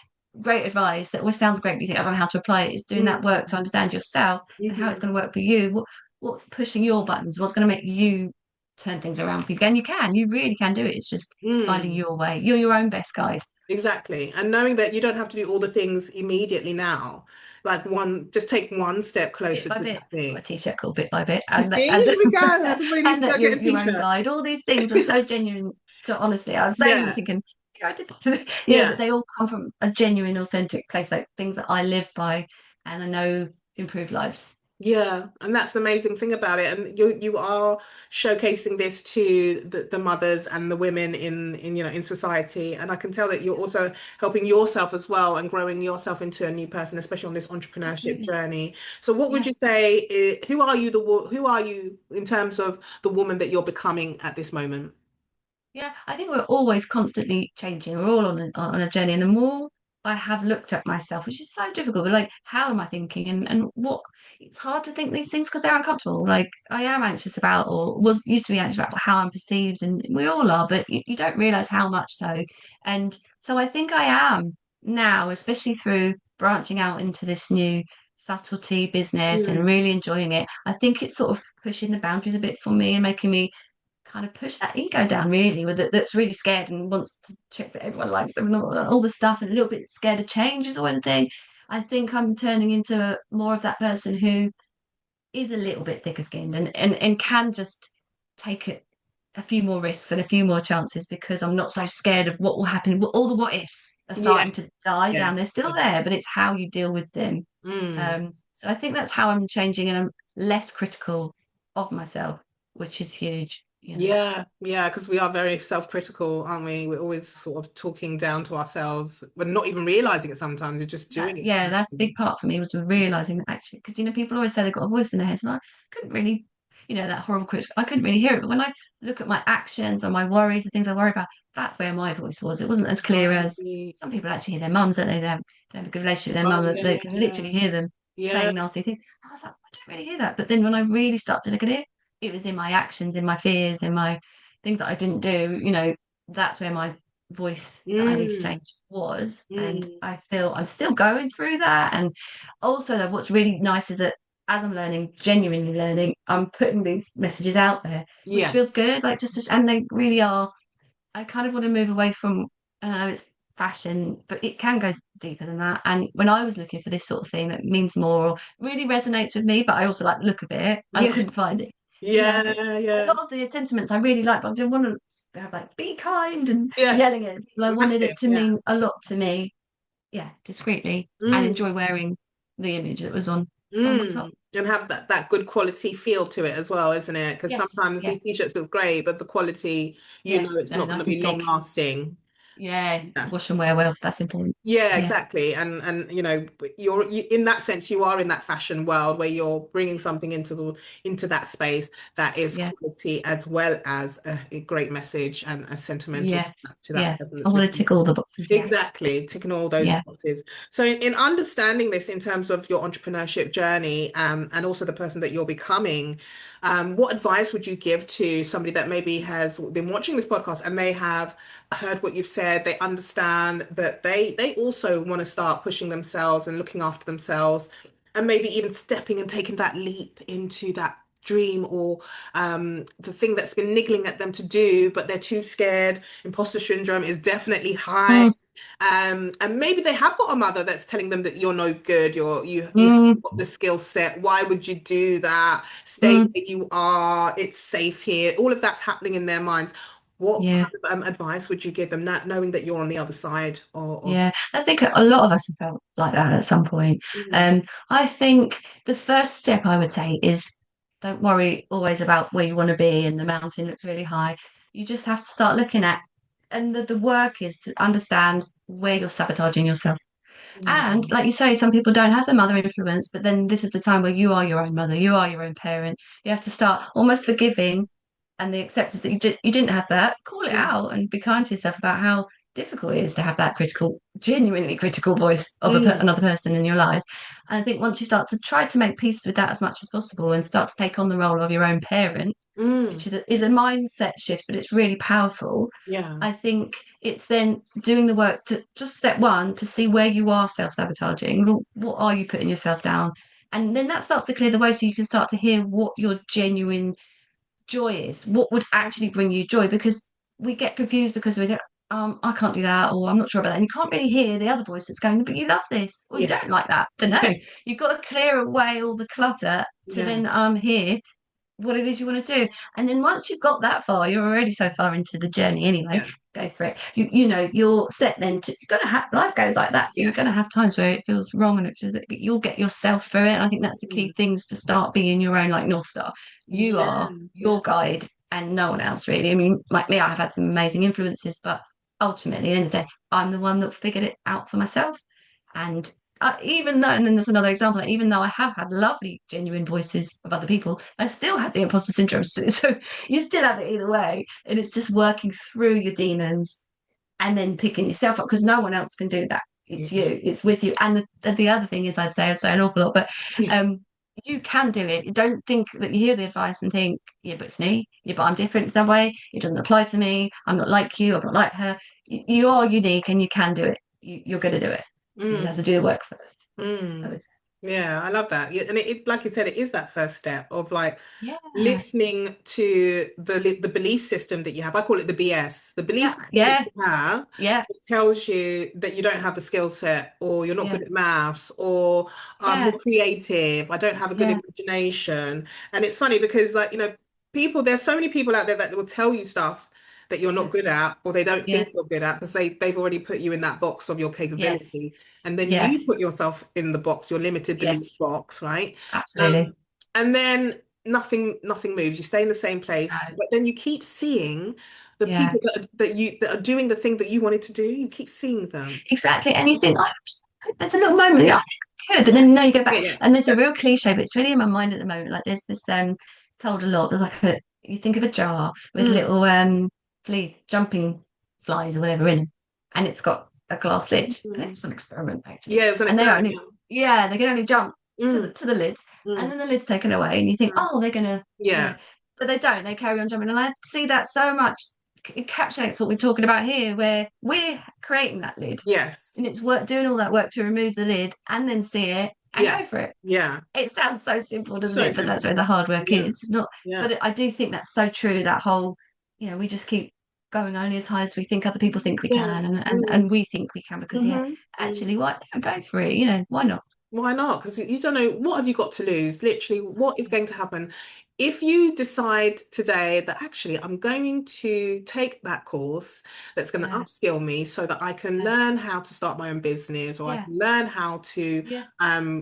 great advice that always sounds great, but you think, I don't know how to apply it. It's doing that work to Mm-hmm. understand yourself and how it's Mm-hmm. going to work for you. What's pushing your buttons? What's going to make you turn things around for you? And you really can do it. It's just finding Mm. your way. You're your own best guide. Exactly. And knowing that you don't have to do all the things immediately now. Like just take one step Bit closer by to bit. that I've got a thing. t-shirt called Bit by Bit, You and see, there we go. Everybody needs and to that go get a your own t-shirt. guide. All these things are so genuine. To honestly, I was saying them Yeah. thinking, yeah, I did, that Yeah. they all come from a genuine, authentic place, like things that I live by, and I know improve lives. Yeah, and that's the amazing thing about it. And you are showcasing this to the mothers and the women in in society. And I can tell that you're also helping yourself as well and growing yourself into a new person, especially on this entrepreneurship Absolutely. journey. So what would Yeah. you say, who are you who are you in terms of the woman that you're becoming at this moment? Yeah, I think we're always constantly changing. We're all on a journey, and the more I have looked at myself, which is so difficult, but like, how am I thinking, and what? It's hard to think these things because they're uncomfortable. Like, I am anxious about, or was used to be anxious about how I'm perceived, and we all are, but you don't realize how much so. And so I think I am now, especially through branching out into this new subtlety business and Mm. really enjoying it. I think it's sort of pushing the boundaries a bit for me and making me kind of push that ego down really with it that's really scared and wants to check that everyone likes them and all the stuff and a little bit scared of change is one thing. I think I'm turning into more of that person who is a little bit thicker skinned and can just take a few more risks and a few more chances because I'm not so scared of what will happen. All the what ifs are Yeah, starting to die yeah, down. They're still yeah. there, but it's how you deal with them. Mm. So I think that's how I'm changing and I'm less critical of myself, which is huge. Yeah, yeah, because we are very self-critical, aren't we? We're always sort of talking down to ourselves. We're not even realizing it sometimes. You're just doing it. Yeah, that's a big part for me was realizing that actually, because people always say they've got a voice in their heads, and I couldn't really, that horrible critic, I couldn't really hear it. But when I look at my actions or my worries, the things I worry about, that's where my voice was. It wasn't as clear as Right. some people actually hear their mums that they don't have a good relationship with their Oh, mum, that yeah, they yeah, can yeah. literally hear them Yeah. saying nasty things. I was like, I don't really hear that. But then when I really start to look at it, it was in my actions, in my fears, in my things that I didn't do. That's where my voice that I need to Mm, change was. And mm. I feel I'm still going through that. And also, though, what's really nice is that as I'm learning, genuinely learning, I'm putting these messages out there, which Yes. feels good. Like and they really are. I kind of want to move away from, I don't know, it's fashion, but it can go deeper than that. And when I was looking for this sort of thing that means more or really resonates with me, but I also like the look of it, I Yeah. couldn't find it. But Yeah, a yeah. lot of the sentiments I really like, but I didn't want to have like be kind and Yes. yelling at people. I wanted Massive. it to Yeah. mean a lot to me, yeah, discreetly, and Mm, enjoy wearing the image that was on my top. mm. And have that good quality feel to it as well, isn't it? Because Yes, sometimes yeah, these t-shirts look great, but the quality, yeah, it's no, not going to nice and be long thick. lasting. Yeah, wash and wear well. That's important. Yeah, Yeah, exactly. And in that sense you are in that fashion world where you're bringing something into that space that is yeah. quality as well as a great message and a sentimental Yes, to that yeah. person I that's want to looking tick at all it. the boxes. Yeah, Exactly, ticking all those yeah, boxes. So in understanding this in terms of your entrepreneurship journey, and also the person that you're becoming, what advice would you give to somebody that maybe has been watching this podcast and they have heard what you've said, they understand that they also want to start pushing themselves and looking after themselves, and maybe even stepping and taking that leap into that dream or the thing that's been niggling at them to do, but they're too scared. Imposter syndrome is definitely high. mm, And maybe they have got a mother that's telling them that you're no good, you Mm, haven't got the skill set. Why would you do that? Stay mm, where you are. It's safe here. All of that's happening in their minds. What yeah. kind of advice would you give them, not knowing that you're on the other side of Yeah, I think a lot of us have felt like that at some point. Mm, I think the first step I would say is don't worry always about where you want to be and the mountain looks really high. You just have to start looking at, and the work is to understand where you're sabotaging yourself. And mm, like you say, some people don't have the mother influence, but then this is the time where you are your own mother, you are your own parent. You have to start almost forgiving and the acceptance that you didn't have that. Call it mm, out and be kind to yourself about how difficult it is to have that critical, genuinely critical voice of mm, another person in your life. And I think once you start to try to make peace with that as much as possible and start to take on the role of your own parent, mm. which is a mindset shift, but it's really powerful. Yeah, I think it's then doing the work to just step one to see where you are self-sabotaging. What are you putting yourself down? And then that starts to clear the way so you can start to hear what your genuine joy is, what would actually bring you joy, because we get confused because we go, I can't do that, or I'm not sure about that. And you can't really hear the other voice that's going, but you love this, or you yeah, don't like that. Don't know. You've got to clear away all the clutter to yeah, then hear what it is you want to do. And then once you've got that far, you're already so far into the journey anyway. yeah, Go for it. You know, you're set then to you're gonna have life goes like that. So yeah. you're gonna have times where it feels wrong and it's just, but you'll get yourself through it. And I think that's the key Mm. things to start being your own like North Star. You Yeah, are yeah. your guide and no one else really. I mean, like me, I have had some amazing influences, but ultimately at the end of the day, I'm the one that figured it out for myself. And even though, and then there's another example, like, even though I have had lovely, genuine voices of other people, I still had the imposter syndrome. So you still have it either way. And it's just working through your demons and then picking yourself up because no one else can do that. It's Yeah. you, it's with you. And the other thing is, I'd say an awful lot, but Yeah. um, you can do it. You don't think that you hear the advice and think, yeah, but it's me. Yeah, but I'm different in some way. It doesn't apply to me. I'm not like you. I'm not like her. You are unique and you can do it. You're going to do it. You just have Mm, to do the work first. I mm. would say. Yeah, I love that. Yeah, and like you said, it is that first step of like Yeah. listening to the belief system that you have. I call it the BS. The belief Yeah. system that Yeah. you have Yeah. that tells you that you don't have the skill set, or you're not Yeah. good at maths, or I'm Yeah. not creative. I don't have a good Yeah. imagination. And it's funny because like, people, there's so many people out there that will tell you stuff that you're not Yeah. good at, or they don't Yeah. think you're good at because they've already put you in that box of your Yes. capability. And then you Yes. put yourself in the box, your limited belief Yes. box, right? Absolutely. Um, and then nothing moves. You stay in the same place, No. but then you keep seeing the Yeah. people that are doing the thing that you wanted to do. You keep seeing them. Exactly. And you think, oh, there's a little moment, yeah, I Yeah, think I could, but yeah, then no, you go back. yeah, And there's a yeah. real cliche, but it's really in my mind at the moment. Like there's this told a lot. There's like you think of a jar with Mm, little fleas, jumping flies or whatever in it, and it's got a glass lid. I think it mm. was an experiment actually. Yeah, it was an And they experiment. only Yeah. yeah, they can only jump Mm, to the lid, and mm, then the lid's taken away, and you think, mm. oh, they're gonna, Yeah. but they don't. They carry on jumping, and I see that so much. It encapsulates what we're talking about here, where we're creating that lid Yes. and it's work doing all that work to remove the lid and then see it and Yeah. go for it. Yeah. It sounds so simple, doesn't So it? But that's simple. where the hard work Yeah. is. It's not, Yeah. but I do think that's so true. That whole, we just keep going only as high as we think other people think we Yeah. can, and Mm, we think we can because yeah, mm. actually, why not go for it? Why not? Why not? Because you don't know what have you got to lose. Literally, what is Exactly. going to happen if you decide today that actually I'm going to take that course that's going to Yeah, upskill me so that I can yeah, learn how to start my own business, or I yeah, can learn how to yeah.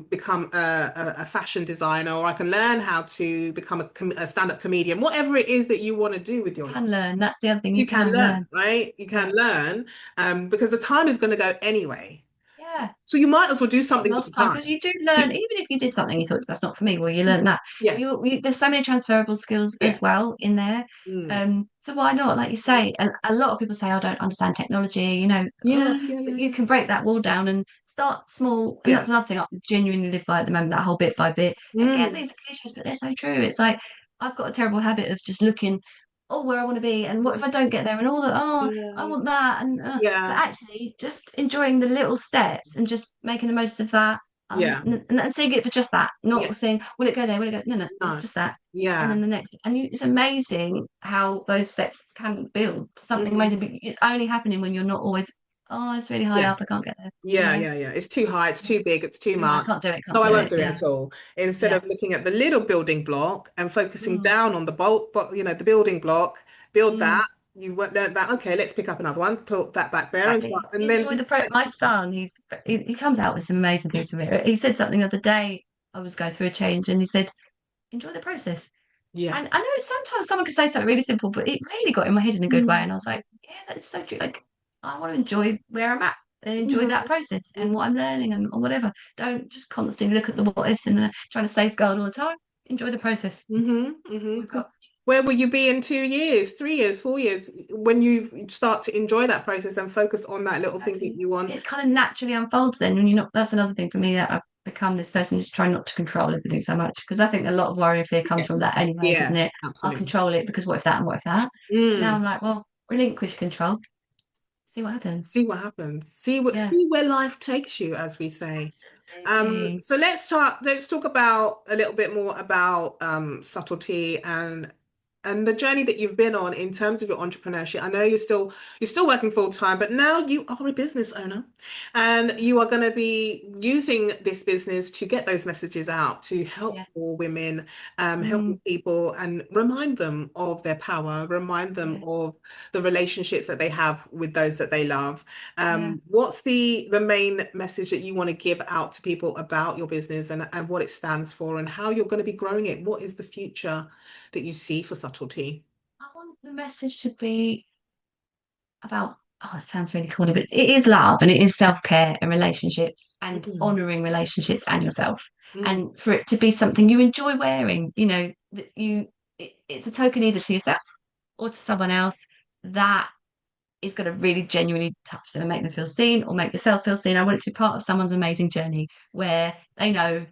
become a fashion designer, or I can learn how to become a stand-up comedian. Whatever it is that you want to do with your life, Can learn. That's the other thing. You you can can learn, learn. right? You can Yeah, learn because the time is going to go anyway. yeah. So you might as well do It's not something with the lost time because time. you do learn, even if you did something you thought that's not for me, well, you learn that. Yes. There's so many transferable skills Yeah. as well in there. Mm. So why not? Like you say, and a lot of people say, I don't understand technology, Yeah, yeah, but yeah, you yeah. can break that wall down and start small. And Yeah. that's another thing I genuinely live by at the moment, that whole bit by bit. Again, Mm. these are cliches, but they're so true. It's like I've got a terrible habit of just looking, oh, where I want to be, and what if I don't get there, and all that, oh, I Yeah. want that, and but Yeah. actually just enjoying the little steps and just making the most of that Yeah. and seeing it for just that, Yeah. not saying, will it go there? Will it go? No, no, it's No. just that. And Yeah. then the next, it's amazing how those steps can build to something Mm. amazing. But it's only happening when you're not always oh, it's really high Yeah. up. I can't get there. Yeah, Yeah. yeah, yeah. It's too high, it's too big, it's too I much. can't do it. No, Can't I do won't it. do it Yeah. at all. Instead Yeah. of looking at the little building block and focusing Mm, down on the bolt, but the building block, build mm, that. You learn that. Okay, let's pick up another one, put that back there, and exactly. start, and then Enjoy the pro. My son, he comes out with some amazing things to me. He said something the other day. I was going through a change, and he said, "Enjoy the process." And yes. I know sometimes someone can say something really simple, but it really got in my head in a good way. Mm. And I was like, yeah, that's so true. Like, I want to enjoy where I'm at and enjoy that Mhm. process and Mhm. what I'm learning and or whatever. Don't just constantly look at the what ifs and trying to safeguard all the time. Enjoy the process. Mhm. We've Mhm. got, Where will you be in 2 years, 3 years, 4 years when you start to enjoy that process and focus on that little thing that exactly. you want? It kind of naturally unfolds then when you're not. That's another thing for me that I've become this person who's trying not to control everything so much because I think a lot of worry and fear comes from Yes. that anyway, doesn't Yeah, it? I'll absolutely. control it because what if that and what if that? Now Mm. I'm like, well, relinquish control, see what happens. See what happens. Yeah. See where life takes you, as we say. Absolutely. So let's talk about a little bit more about subtlety and the journey that you've been on in terms of your entrepreneurship. I know you're still working full time, but now you are a business owner and you are going to be using this business to get those messages out to help Yeah. more women, help more Mm, people and remind them of their power, remind them yeah. of the relationships that they have with those that they love. Yeah. What's the main message that you want to give out to people about your business and what it stands for and how you're going to be growing it? What is the future that you see for subtlety? I want the message to be about, oh, it sounds really corny, but it is love and it is self-care and relationships and Mm, honoring relationships and yourself. mm, And for it to be something you enjoy wearing, that it's a token either to yourself or to someone else that is going to really genuinely touch them and make them feel seen or make yourself feel seen. I want it to be part of someone's amazing journey where they know,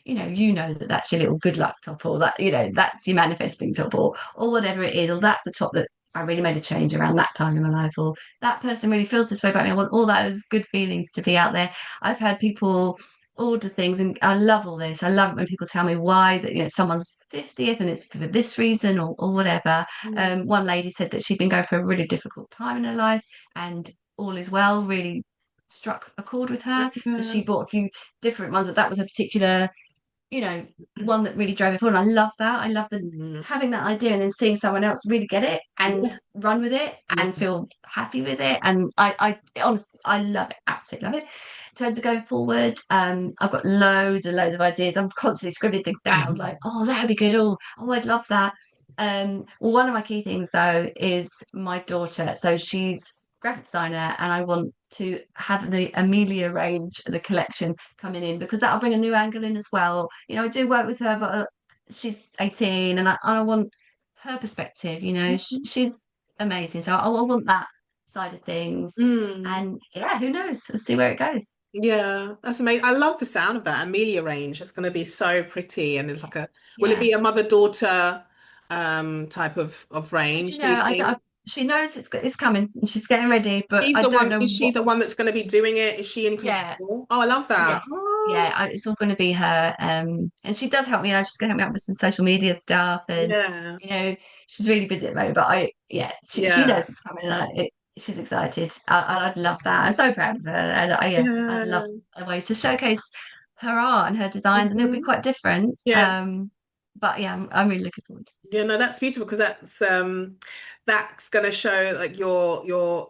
that that's your little good luck top or that, that's your manifesting top or whatever it is, or that's the top that I really made a change around that time in my life, or that person really feels this way about me. I want all those good feelings to be out there. I've had people order things and I love all this. I love it when people tell me why that someone's 50th and it's for this reason or whatever. mm, One lady said that she'd been going through a really difficult time in her life and all is well really struck a chord with her. So yeah, she bought a few different ones, but that was a particular, you know, one that really drove it forward. And I love that. I love the mm, having that idea and then seeing someone else really get it and yeah, run with it yeah. and feel happy with it. And I honestly, I love it. Absolutely love it. In terms of going forward, I've got loads and loads of ideas. I'm constantly scribbling things down, like, oh, that would be good. Oh, I'd love that. Well, one of my key things though is my daughter. So she's graphic designer, and I want to have the Amelia range, the collection coming in because that'll bring a new angle in as well. I do work with her, but she's 18, and I want her perspective. She's amazing, so I want that side of things. Mm. And yeah, who knows? We'll see where it goes. Yeah, that's amazing. I love the sound of that Amelia range. It's going to be so pretty, and it's like will it Yeah. be a mother-daughter type of Do range, you do know, you think? she knows it's coming and she's getting ready, but She's I the don't one, know is she what. the one that's going to be doing it? Is she in Yeah. control? Oh, I love that. Yes. Oh, Yeah, it's all going to be her. And she does help me. She's going to help me out with some social media stuff, and yeah. you know, she's really busy at the moment. But yeah, she Yeah. knows it's coming, and she's excited. I'd love that. I'm so proud of her, and yeah, I'd love Yeah. a way to showcase her art and her designs, and it'll be Mhm. quite different. Yeah. But yeah, I'm really looking forward. Yeah, no, that's beautiful because that's gonna show like you're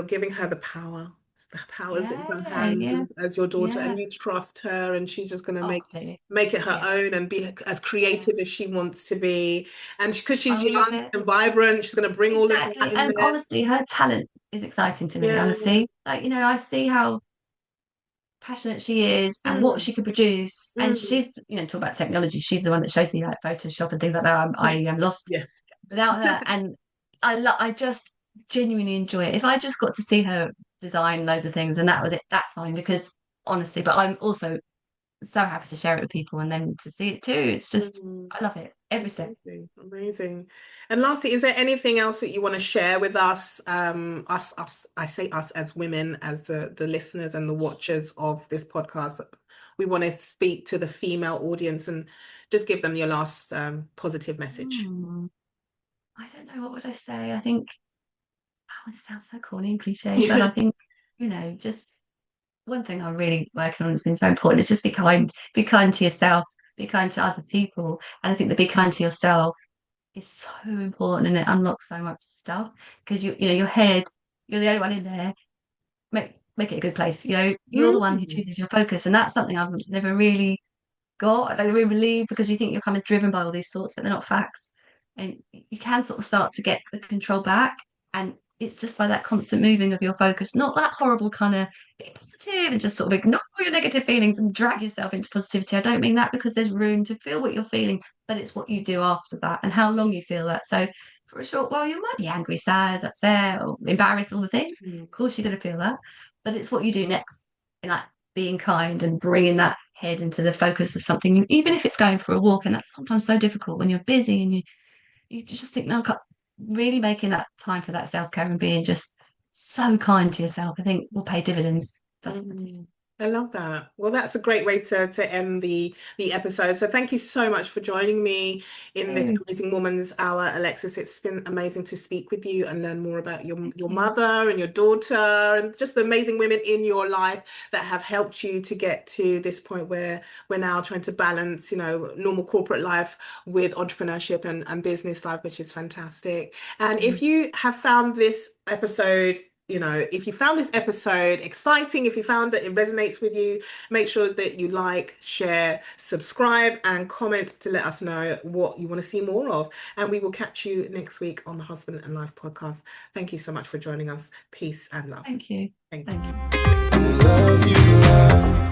giving her the power. The power's in her Yeah, hands yeah, as your daughter, and yeah. you trust her, and she's just gonna Oh, completely. make it her Yeah, own and be as yeah. creative as she wants to be. And because I she's love young it. and vibrant, she's gonna bring all of that Exactly. in And there. honestly, her talent is exciting to me, Yeah. honestly. Like, I see how passionate she is and what Mm, she could produce. And mm. she's, talk about technology. She's the one that shows me like Photoshop and things like that. I am lost Yeah. without her. And I just genuinely enjoy it. If I just got to see her design loads of things and that was it, that's fine because honestly, but I'm also so happy to share it with people and then to see it too. It's just, Mm. I love it every step. Amazing, amazing. And lastly, is there anything else that you want to share with us? I say us as women, as the listeners and the watchers of this podcast. We want to speak to the female audience and just give them your last positive message. Hmm. I don't know. What would I say? I think, oh, it sounds so corny and cliche, but Yeah. I think. just one thing I'm really working on that's been so important is just be kind to yourself, be kind to other people. And I think that be kind to yourself is so important and it unlocks so much stuff because your head, you're the only one in there. Make it a good place. You're the one who Mm. chooses your focus. And that's something I've never really got. I don't really believe because you think you're kind of driven by all these thoughts, but they're not facts. And you can sort of start to get the control back. And it's just by that constant moving of your focus, not that horrible kind of be positive and just sort of ignore your negative feelings and drag yourself into positivity. I don't mean that because there's room to feel what you're feeling, but it's what you do after that and how long you feel that. So for a short while, you might be angry, sad, upset, or embarrassed, all the things. Mm. Of course, you're going to feel that, but it's what you do next. And like being kind and bringing that head into the focus of something new, even if it's going for a walk. And that's sometimes so difficult when you're busy and you just think, no, really making that time for that self care and being just so kind to yourself, I think will pay dividends. Doesn't Mm. I love that. Well, that's a great way to end the episode. So thank you so much for joining me in this it? Amazing Woman's Hour, Alexis. It's been amazing to speak with you and learn more about Thank your you. mother and your daughter and just the amazing women in your life that have helped you to get to this point where we're now trying to balance, normal corporate life with entrepreneurship and business life, which is fantastic. And if Mm. you have found this episode if you found this episode exciting, if you found that it resonates with you, make sure that you like, share, subscribe, and comment to let us know what you want to see more of. And we will catch you next week on the Husband and Life podcast. Thank you so much for joining us. Peace and love. Thank you. Thank Thank you. you. Love you, love.